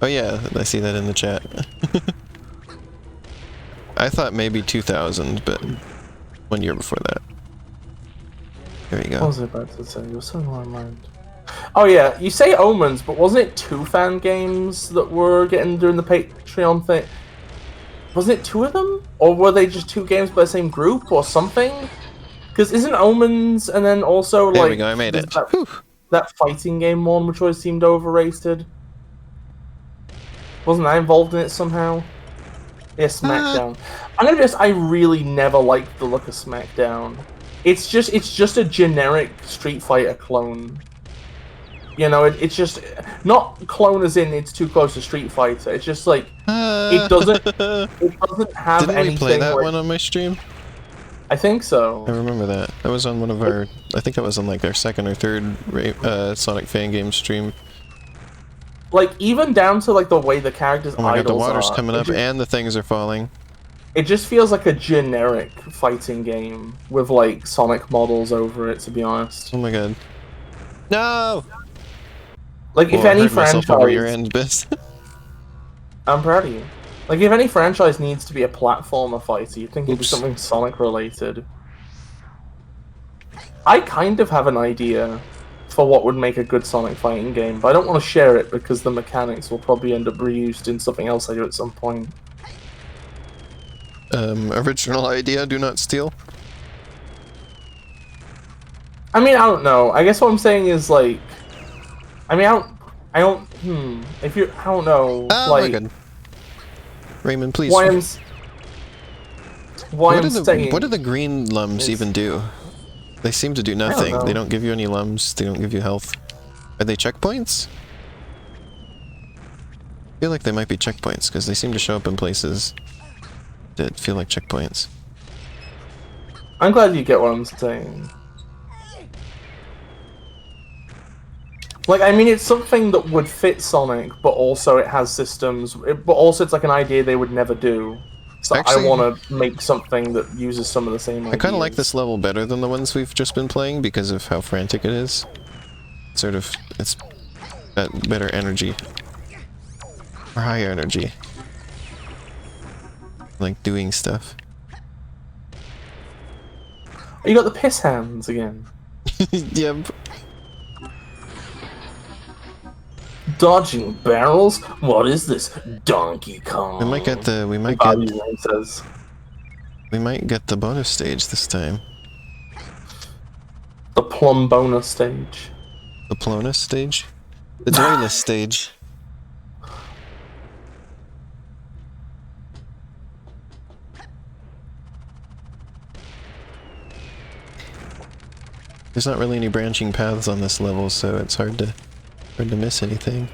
Oh yeah, I see that in the chat. I thought maybe 2000, but 1 year before that. There you What go. was I about to say? You're so in my mind. Oh yeah, you say Omens, but wasn't it 2 fan games that were getting during the Patreon thing? Wasn't it 2 of them? Or were they just 2 games by the same group or something? Because isn't Omens and then also There like we go, I made it. that, Whew. that fighting game one which always seemed overrated? Wasn't I involved in it somehow? Yeah, SmackDown. I'm gonna be honest, I really never liked the look of SmackDown. It's just a generic Street Fighter clone. You know, it's just not clone as in it's too close to Street Fighter. It's just like it doesn't have Didn't anything. we play that like, one on my stream? I think so. I remember that. That was on one of our... I think that was on like our second or third Sonic fan game stream. Like even down to like the way the characters' Oh my god, the idols water's are, coming it up just- and the things are falling. It just feels like a generic fighting game with like Sonic models over it. To be honest, Oh my god. No! like if Well, I any heard myself over your franchise, end, Bis. I'm proud of you. Like if any franchise needs to be a platformer fighter, you'd think it'd be Oops. something Sonic related. I kind of have an idea for what would make a good Sonic fighting game, but I don't want to share it because the mechanics will probably end up reused in something else I do at some point. Original idea, do not steal. I mean, I don't know. I guess what I'm saying is like, I mean, I don't. If you, I don't know. Oh like, my god. Raymond, please. why I'm saying. What do the green lums is- even do? They seem to do nothing. know. They don't give you any lums, they don't give you health. Are they checkpoints? I feel like they might be checkpoints, because they seem to show up in places that feel like checkpoints. I'm glad you get what I'm saying. Like, I mean, it's something that would fit Sonic, but also it has systems. But also, it's like an idea they would never do. So Actually- I want to make something that uses some of the same ideas. I kind of like this level better than the ones we've just been playing because of how frantic it is. Sort of, it's got better energy. Or higher energy. Like doing stuff. You got the piss hands again. Yep. Dodging barrels? What is this? Donkey Kong. We might get the Bobby's name says. we might get the bonus stage this time. The plum bonus stage. The Plonus stage? The joyless stage. There's not really any branching paths on this level, so it's hard to miss anything.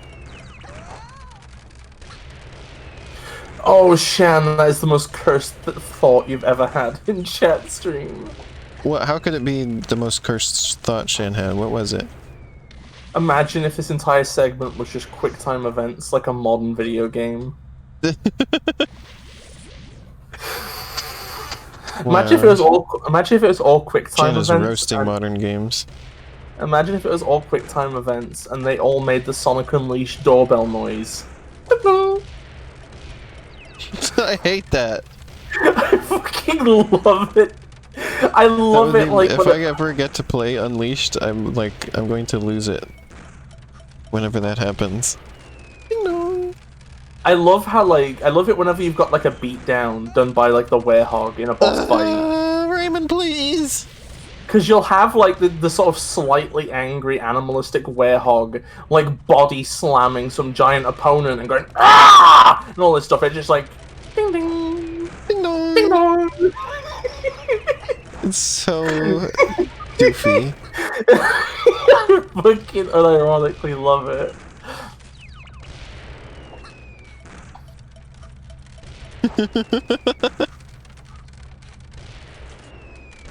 Oh, Shan, that is the most cursed thought you've ever had in chat stream. What? How could it be the most cursed thought Shan had? What was it? Imagine if this entire segment was just QuickTime events, like a modern video game. Imagine if it was all. Imagine if it was all QuickTime Shan events. is roasting modern games. Imagine if it was all QuickTime events and they all made the Sonic Unleashed doorbell noise. I hate that. I fucking love it. I love it. Like if I ever get to play Unleashed, I'm going to lose it. Whenever that happens. Ding dong. I love how I love it whenever you've got like a beatdown done by like the werehog in a boss fight. Rayman, please. Because you'll have like the sort of slightly angry animalistic werehog like body slamming some giant opponent and going ah and all this stuff. It's just like ding ding Ding dong. ding dong. It's so goofy. I fucking unironically love it.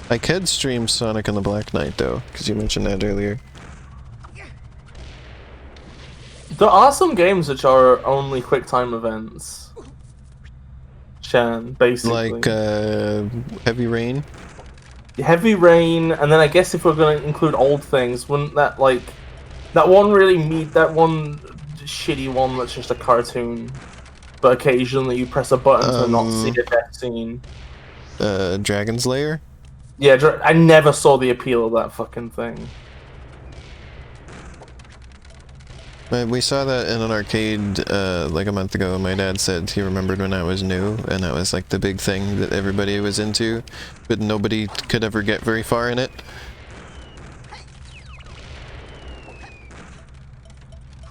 I could stream Sonic and the Black Knight though, because you mentioned that earlier. There are some games which are only QuickTime events. Shan, basically. Like Heavy Rain. Heavy Rain, and then I guess if we're going to include old things, wouldn't that that one really meet that one shitty one that's just a cartoon, but occasionally you press a button to not see a death scene. Dragon's Lair? Yeah, I never saw the appeal of that fucking thing. We saw that in an arcade like a month ago. My dad said he remembered when I was new, and that was like the big thing that everybody was into, but nobody could ever get very far in it.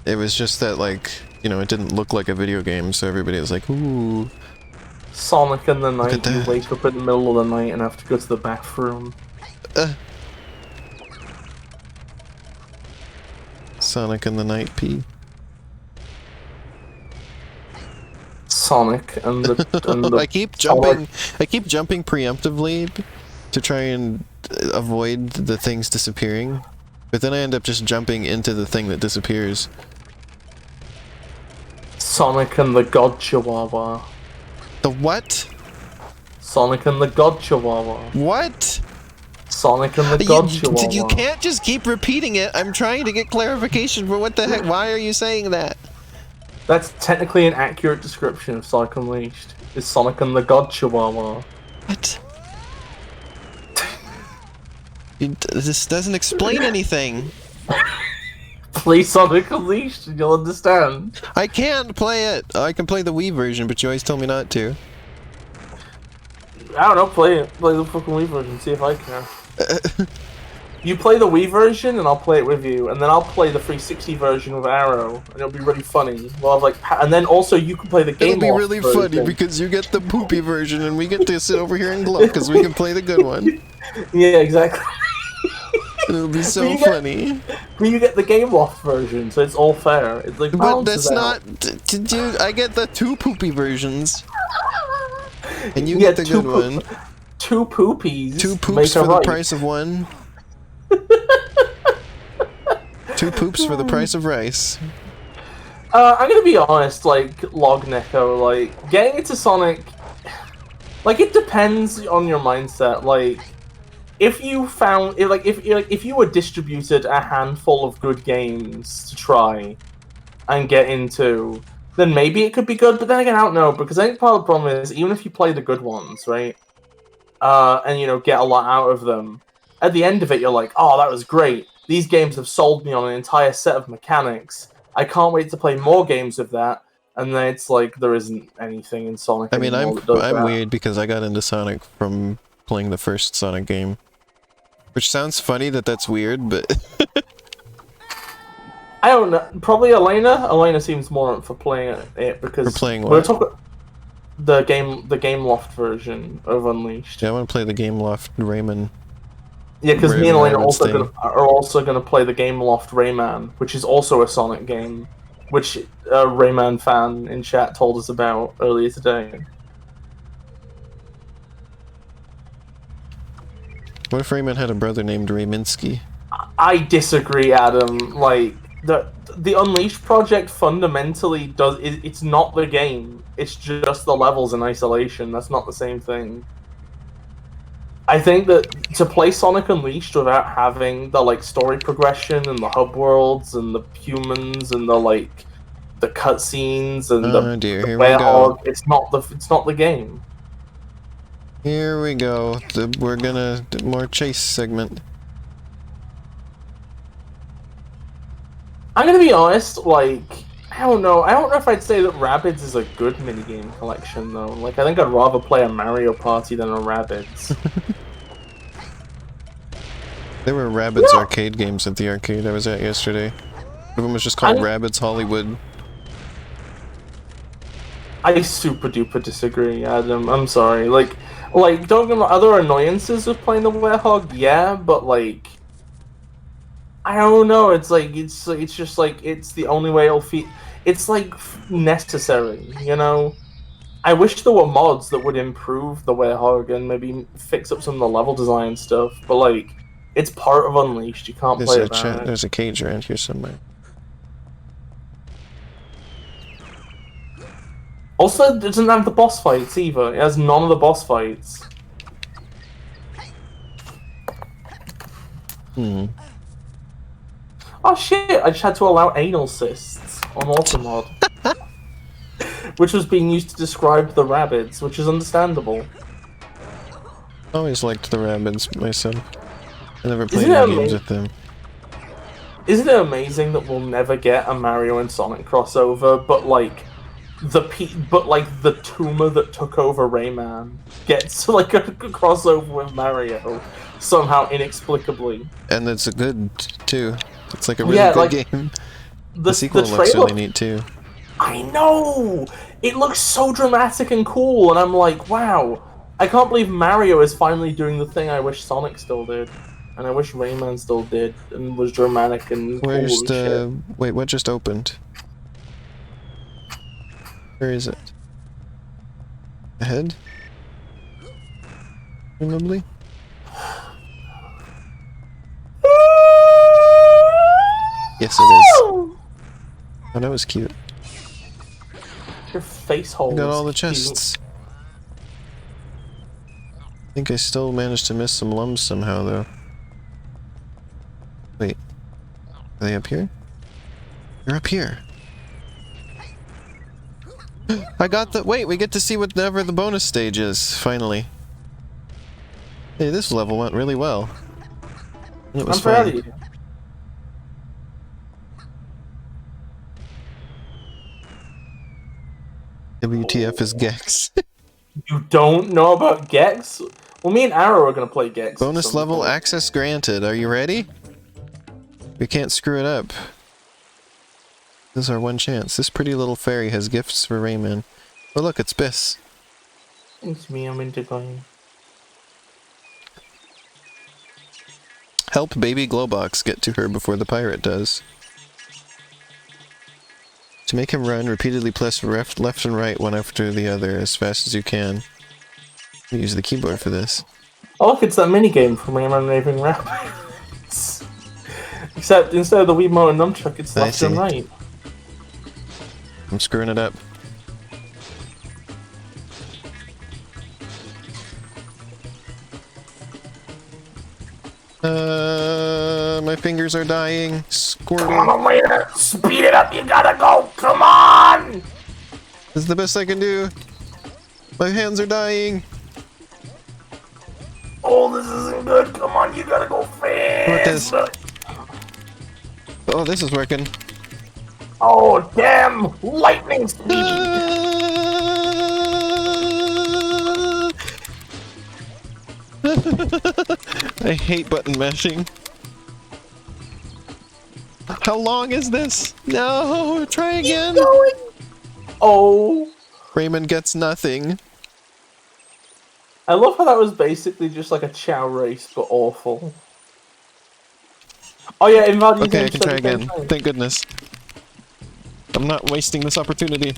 It was just that, like, you know, it didn't look like a video game, so everybody was like, ooh. Sonic in the night, you that. wake up in the middle of the night and have to go to the bathroom. Sonic and the Night P. Sonic and the I keep jumping. I keep jumping preemptively to try and avoid the things disappearing, but then I end up just jumping into the thing that disappears. Sonic and the God Chihuahua. The what? Sonic and the God Chihuahua. What? Sonic and the God Chihuahua. You can't just keep repeating it. I'm trying to get clarification for what the heck. Why are you saying that? That's technically an accurate description of Sonic Unleashed. Is Sonic and the God Chihuahua. What? This doesn't explain anything. Play Sonic Unleashed and you'll understand. I can't play it. I can play the Wii version, but you always tell me not to. I don't know, play it. Play the fucking Wii version, see if I can. You play the Wii version and I'll play it with you, and then I'll play the 360 version with Arrow, and it'll be really funny. Well, I've and then also you can play the Gameloft It'll be really version. funny because you get the poopy version and we get to sit over here and gloat because we can play the good one. Yeah, exactly. It'll be so funny. But you get the Gameloft version, so it's all fair. It's like, but that's not. Dude, I get the two poopy versions. And you get the good one. Two poopies. Two poops for the price of one. Two poops for the price of rice. I'm gonna be honest, like, Lognecko, like, getting into Sonic, like, it depends on your mindset. Like, if you found, if you were distributed a handful of good games to try and get into, then maybe it could be good, but then again, I don't know, because I think part of the problem is, even if you play the good ones, right, and, you know, get a lot out of them, at the end of it, you're like, oh, that was great. These games have sold me on an entire set of mechanics. I can't wait to play more games of that. And then it's like, there isn't anything in Sonic I mean, anymore I'm weird because I got into Sonic from playing the first Sonic game. Which sounds funny that that's weird, but... I don't know. Probably Elena. Elena seems more up for playing it because... For playing what? We're talking the Gameloft version of Unleashed. Yeah, I want to play the Gameloft Rayman. Yeah, because me and Elena Rabbids thing. are also gonna play the Gameloft Rayman, which is also a Sonic game, which a Rayman fan in chat told us about earlier today. What if Rayman had a brother named Rayminsky? I disagree, Adam. Like the Unleashed project fundamentally it's not the game. It's just the levels in isolation. That's not the same thing. I think that to play Sonic Unleashed without having the like story progression and the hub worlds and the humans and the cutscenes and Oh dear, the here we go. werehog, it's not the game. Here we go. We're gonna do more chase segment. I'm gonna be honest, like I don't know if I'd say that Rabbids is a good minigame collection though. Like I think I'd rather play a Mario Party than a Rabbids. There were Rabbids arcade games at the arcade I was at yesterday. One of them was just called Rabbids Hollywood. I super duper disagree, Adam. I'm sorry. Like don't get me wrong, are there annoyances with playing the werehog? Yeah, but like I don't know. It's just like it's the only way it'll feel. It's like necessary, you know. I wish there were mods that would improve the werehog and maybe fix up some of the level design stuff. But like, it's part of Unleashed. You can't play it. There's a cage around here somewhere. Also, it doesn't have the boss fights either. It has none of the boss fights. Oh shit! I just had to allow anal cysts on Automod. Which was being used to describe the Rabbids, which is understandable. I always liked the Rabbids myself. I never played any games with them. Isn't it amazing that we'll never get a Mario and Sonic crossover, but like the tumor that took over Rayman gets like a crossover with Mario somehow inexplicably. And it's a good too. It's like a really good game. The sequel looks really neat too. I know! It looks so dramatic and cool, and I'm like, wow, I can't believe Mario is finally doing the thing I wish Sonic still did. And I wish Rayman still did, and was dramatic and cool and shit. Wait, what just opened? Where is it? Ahead? Presumably? Yes, it is. Oh, that was cute. Your face hole. Got all the chests. I think I still managed to miss some lums somehow, though. Wait. Are they up here? They're up here. I got the- wait, we get to see whatever the bonus stage is, finally. Hey, this level went really well. And it was fun. I'm proud of you. WTF is Gex. You don't know about Gex? Well, me and Arrow are gonna play Gex. Bonus level access granted. Are you ready? We can't screw it up. This is our one chance. This pretty little fairy has gifts for Rayman. Oh look, it's Bis. It's me, I'm into going. Help baby Glowbox get to her before the pirate does. To make him run, repeatedly press left and right one after the other as fast as you can. Use the keyboard for this. Oh look, it's that minigame from Rayman Raving Rabbids. Except instead of the Wiimote and Nunchuck, it's left and right. I'm screwing it up. My fingers are dying. Squirting. Come on, later. Speed it up. You gotta go. Come on. This is the best I can do. My hands are dying. Oh, this isn't good. Come on, you gotta go fast. What this? Oh, this is working. Oh, damn. Lightning speed. I hate button mashing. How long is this? No, try again. Oh. Rayman gets nothing. I love how that was basically just like a chow race, but awful. Oh yeah, invalid. Okay, I can try again. Thank goodness. I'm not wasting this opportunity.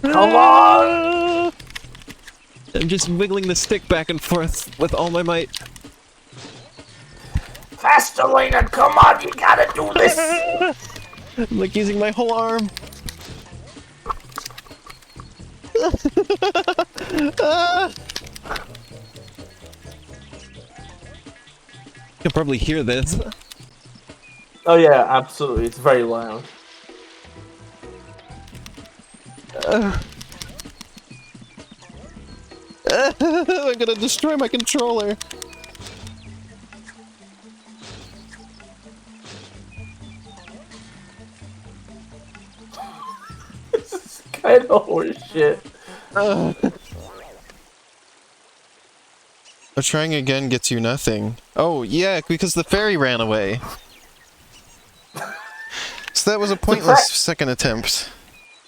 Come on! I'm just wiggling the stick back and forth with all my might. Faster, Lena, come on, you gotta do this! I'm like using my whole arm. Ah! You can probably hear this. Oh yeah, absolutely. It's very loud. I'm gonna destroy my controller. This is kind of horseshit. Trying again gets you nothing. Oh, yeah, because the fairy ran away. So that was a pointless second attempt.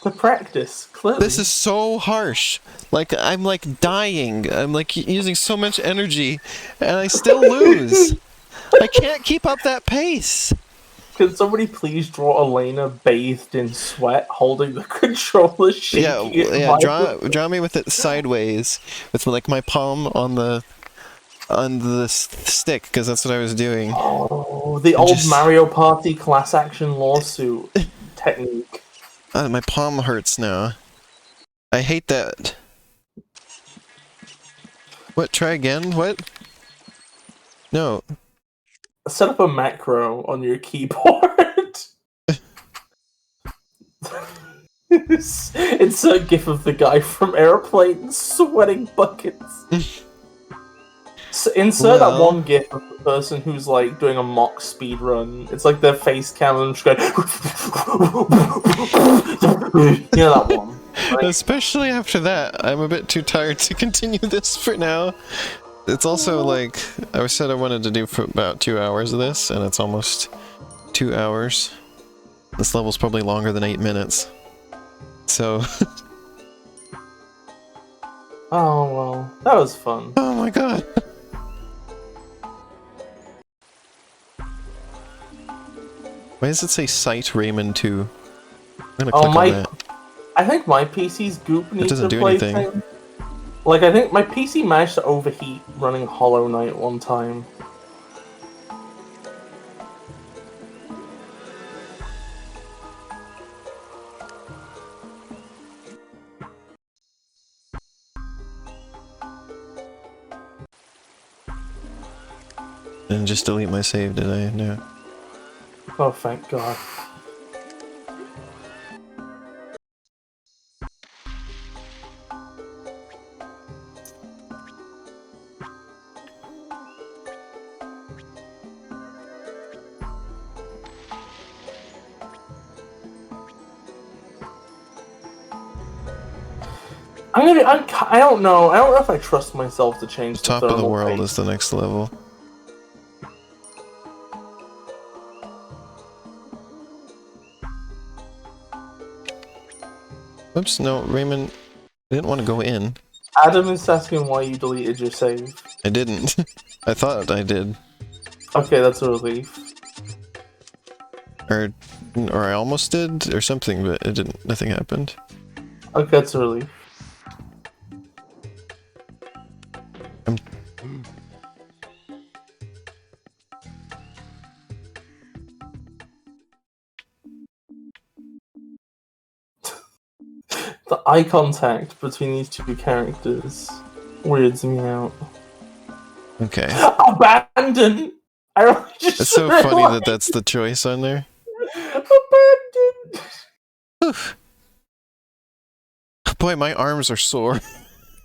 To practice, clearly. This is so harsh. Like, I'm like dying. I'm like using so much energy, and I still lose. I can't keep up that pace. Can somebody please draw Elena bathed in sweat, holding the controller, shaking it violently? Draw me with it sideways, with like my palm on the stick, because that's what I was doing. Oh, the old Mario Party class action lawsuit technique. My palm hurts now. I hate that. What? Try again? What? No. Set up a macro on your keyboard. Insert GIF of the guy from Airplane sweating buckets. Insert that one GIF of the person who's like doing a mock speed run. It's like their face cam and just going. You know that one. Like, especially after that, I'm a bit too tired to continue this for now. It's also like, I said I wanted to do for about 2 hours of this, and it's almost 2 hours. This level's probably longer than 8 minutes. So... oh well, that was fun. Oh my god! Why does it say Site Rayman 2? I'm gonna click on that. I think my PC's goop needs doesn't to do play anything. thing. Like, I think my PC managed to overheat running Hollow Knight one time. And just delete my save, did I? No. Oh, thank God. I don't know. I don't know if I trust myself to change the Top of the thermal world paste. is the next level. Oops, no, Rayman, I didn't want to go in. Adam is asking why you deleted your save. I didn't. I thought I did. Okay, that's a relief. Or I almost did, or something, but it didn't. Nothing happened. Okay, that's a relief. The eye contact between these two characters weirds me out. Okay. Abandon! I really just It's so funny that that's the choice on there. Abandon! Oof. Boy, my arms are sore.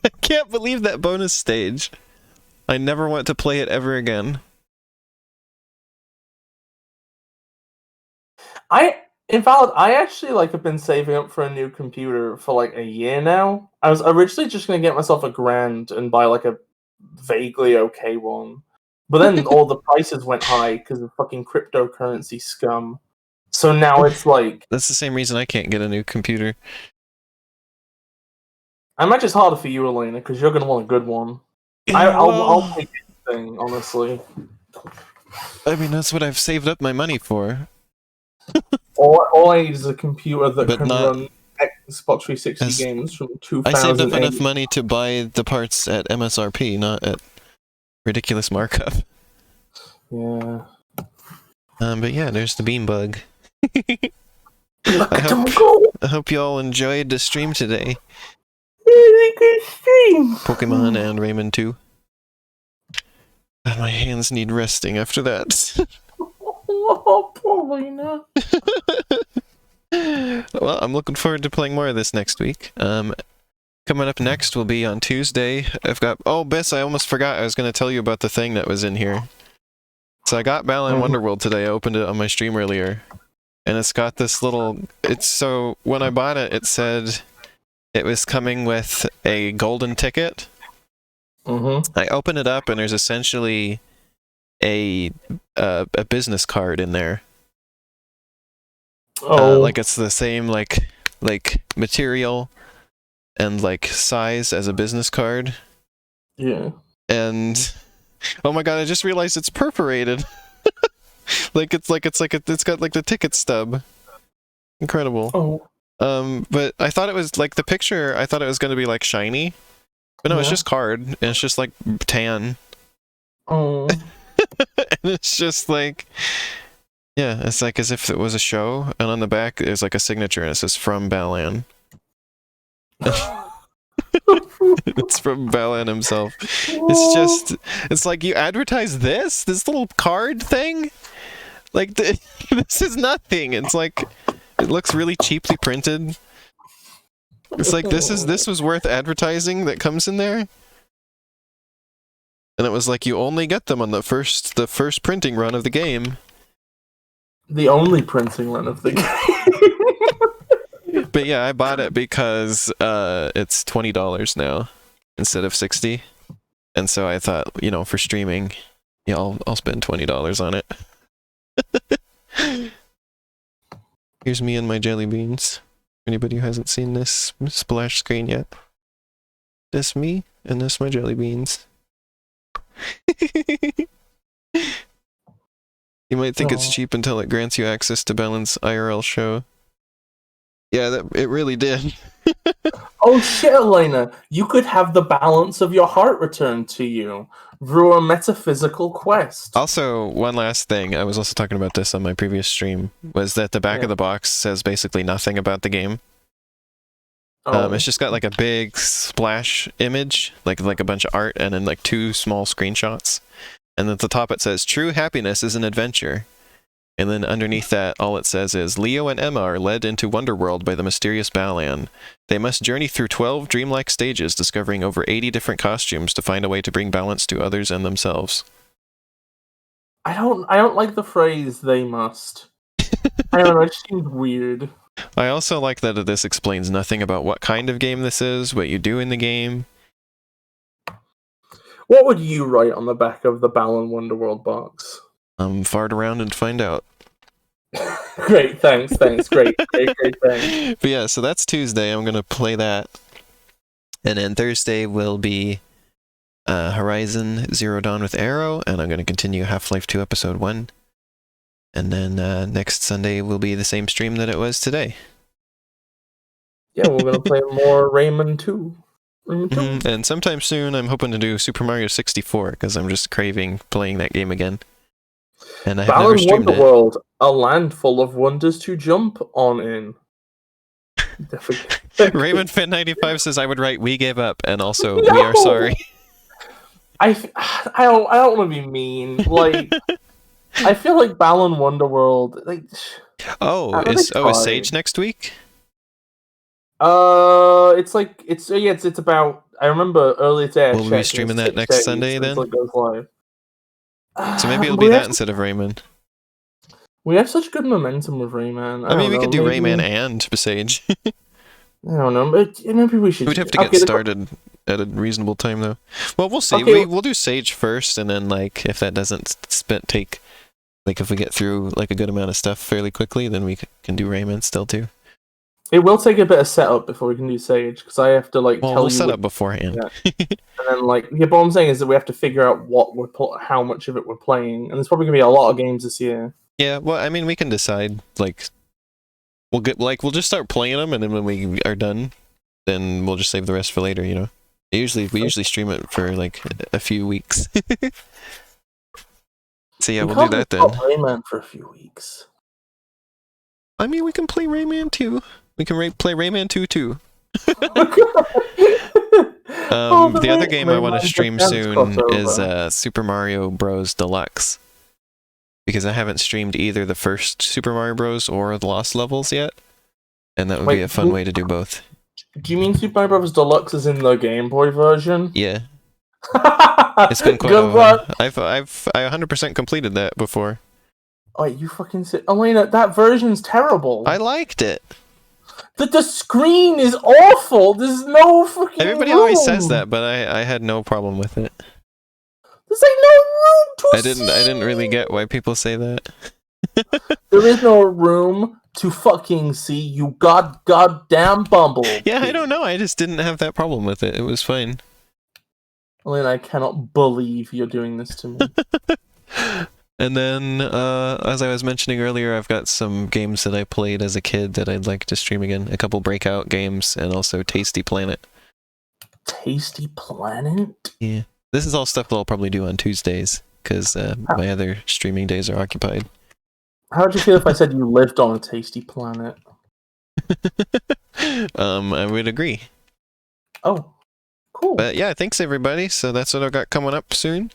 I can't believe that bonus stage. I never want to play it ever again. Invalid, I actually have been saving up for a new computer for like a year now. I was originally just gonna get myself $1,000 and buy like a vaguely okay one. But then all the prices went high because of fucking cryptocurrency scum. So now it's like... That's the same reason I can't get a new computer. I imagine it's harder for you, Elena, because you're gonna want a good one. Yeah, I'll take anything, honestly. I mean, that's what I've saved up my money for. All I need is a computer that But can not run Xbox 360 as- games from I saved up 2008. enough money to buy the parts at MSRP, not at ridiculous markup. Yeah. But yeah, there's the bean bug. Look I at them hope- go! I hope you all enjoyed the stream today. Really good stream! Pokemon and Rayman 2. My hands need resting after that. Oh, probably not. Well, I'm looking forward to playing more of this next week. Coming up next will be on Tuesday. I've got... Oh, Bis, I almost forgot. I was going to tell you about the thing that was in here. So I got Balan Wonderworld today. I opened it on my stream earlier. And it's got this little... It's so... When I bought it, it said it was coming with a golden ticket. Mm-hmm. I open it up and there's essentially a business card in there. Oh. Like it's the same like material and like size as a business card. Yeah. And oh my god, I just realized it's perforated. it's got like the ticket stub. Incredible. Oh. But I thought it was like the picture. I thought it was going to be like shiny. But no, it's just card, and it's just like tan. Oh. And it's just like, yeah, it's like as if it was a show, and on the back there's like a signature, and it says from Balan. It's from Balan himself. It's like you advertise this little card thing? Like, this is nothing. It's like, it looks really cheaply printed. It's like, this was worth advertising that comes in there. And it was like, you only get them on the first printing run of the game. The only printing run of the game. But yeah, I bought it because it's $20 now instead of $60. And so I thought, for streaming, yeah, I'll spend $20 on it. Here's me and my jelly beans. Anybody who hasn't seen this splash screen yet. This me, and this my jelly beans. You might think it's cheap until it grants you access to Balan's IRL show. Yeah, it really did. Oh shit, Elena! You could have the balance of your heart returned to you through a metaphysical quest. Also, one last thing, I was also talking about this on my previous stream, was that the back of the box says basically nothing about the game. It's just got like a big splash image, like a bunch of art, and then like 2 small screenshots. And at the top it says, "True happiness is an adventure." And then underneath that, all it says is, Leo and Emma are led into Wonderworld by the mysterious Balan. They must journey through 12 dreamlike stages, discovering over 80 different costumes to find a way to bring balance to others and themselves. I don't like the phrase "they must." I don't know, it just seems weird. I also like that this explains nothing about what kind of game this is, what you do in the game. What would you write on the back of the Balan Wonderworld box? Fart around and find out. Great, thanks, great, thanks. But yeah, so that's Tuesday. I'm going to play that. And then Thursday will be Horizon Zero Dawn with Arrow, and I'm going to continue Half-Life 2 Episode 1. And then next Sunday will be the same stream that it was today. Yeah, we're going to play more Rayman 2. And sometime soon, I'm hoping to do Super Mario 64, because I'm just craving playing that game again. And I have never streamed it. Wonderworld, a land full of wonders to jump on in. Rayman Fan 95 says I would write "We gave up" and also "We are sorry." I don't want to be mean. Like, I feel like Balan Wonderworld. Like, is Sage next week? It's about. I remember earlier today. Will we be streaming that next Sunday then? It goes live. So maybe it'll be that instead of Rayman. We have such good momentum with Rayman. I mean, we could do Rayman and Sage. I don't know, but maybe we should. We'd have to get started at a reasonable time, though. Well, we'll see. Okay. We'll do Sage first, and then, like, if that doesn't if we get through, like, a good amount of stuff fairly quickly, then we can do Rayman still, too. It will take a bit of setup before we can do Sage, because I have to Well, tell we'll you set what- up beforehand. Yeah. And then but what I'm saying is that we have to figure out how much of it we're playing, and there's probably gonna be a lot of games this year. Yeah, well, I mean, we can decide, we'll just start playing them, and then when we are done, then we'll just save the rest for later, you know? We usually stream it for, a few weeks. So yeah, we'll do that then. Rayman for a few weeks. I mean, we can play Rayman 2. We can play Rayman 2 too. The other game I want to stream soon is Super Mario Bros. Deluxe. Because I haven't streamed either the first Super Mario Bros. Or the Lost Levels yet. And that would be a fun way to do both. Do you mean Super Mario Bros. Deluxe is in the Game Boy version? Yeah. It's been quite a while. I've 100% completed that before. Oh, you fucking Elena, that version's terrible. I liked it. The screen is awful. There's no fucking Everybody room. always says that, but I had no problem with it. There's no room to I didn't really get why people say that. There is no room to fucking see, you goddamn bumble. Yeah, I don't know. I just didn't have that problem with it. It was fine. Elena, I cannot believe you're doing this to me. And then, as I was mentioning earlier, I've got some games that I played as a kid that I'd like to stream again. A couple Breakout games, and also Tasty Planet. Tasty Planet? Yeah. This is all stuff that I'll probably do on Tuesdays, because my other streaming days are occupied. How would you feel if I said you lived on a Tasty Planet? I would agree. Oh, cool. But yeah, thanks everybody. So that's what I've got coming up soon.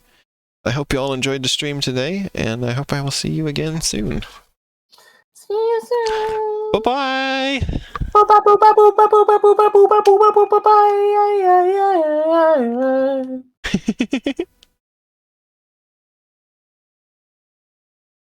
I hope you all enjoyed the stream today, and I hope I will see you again soon. See you soon. Bye-bye! Bye-bye.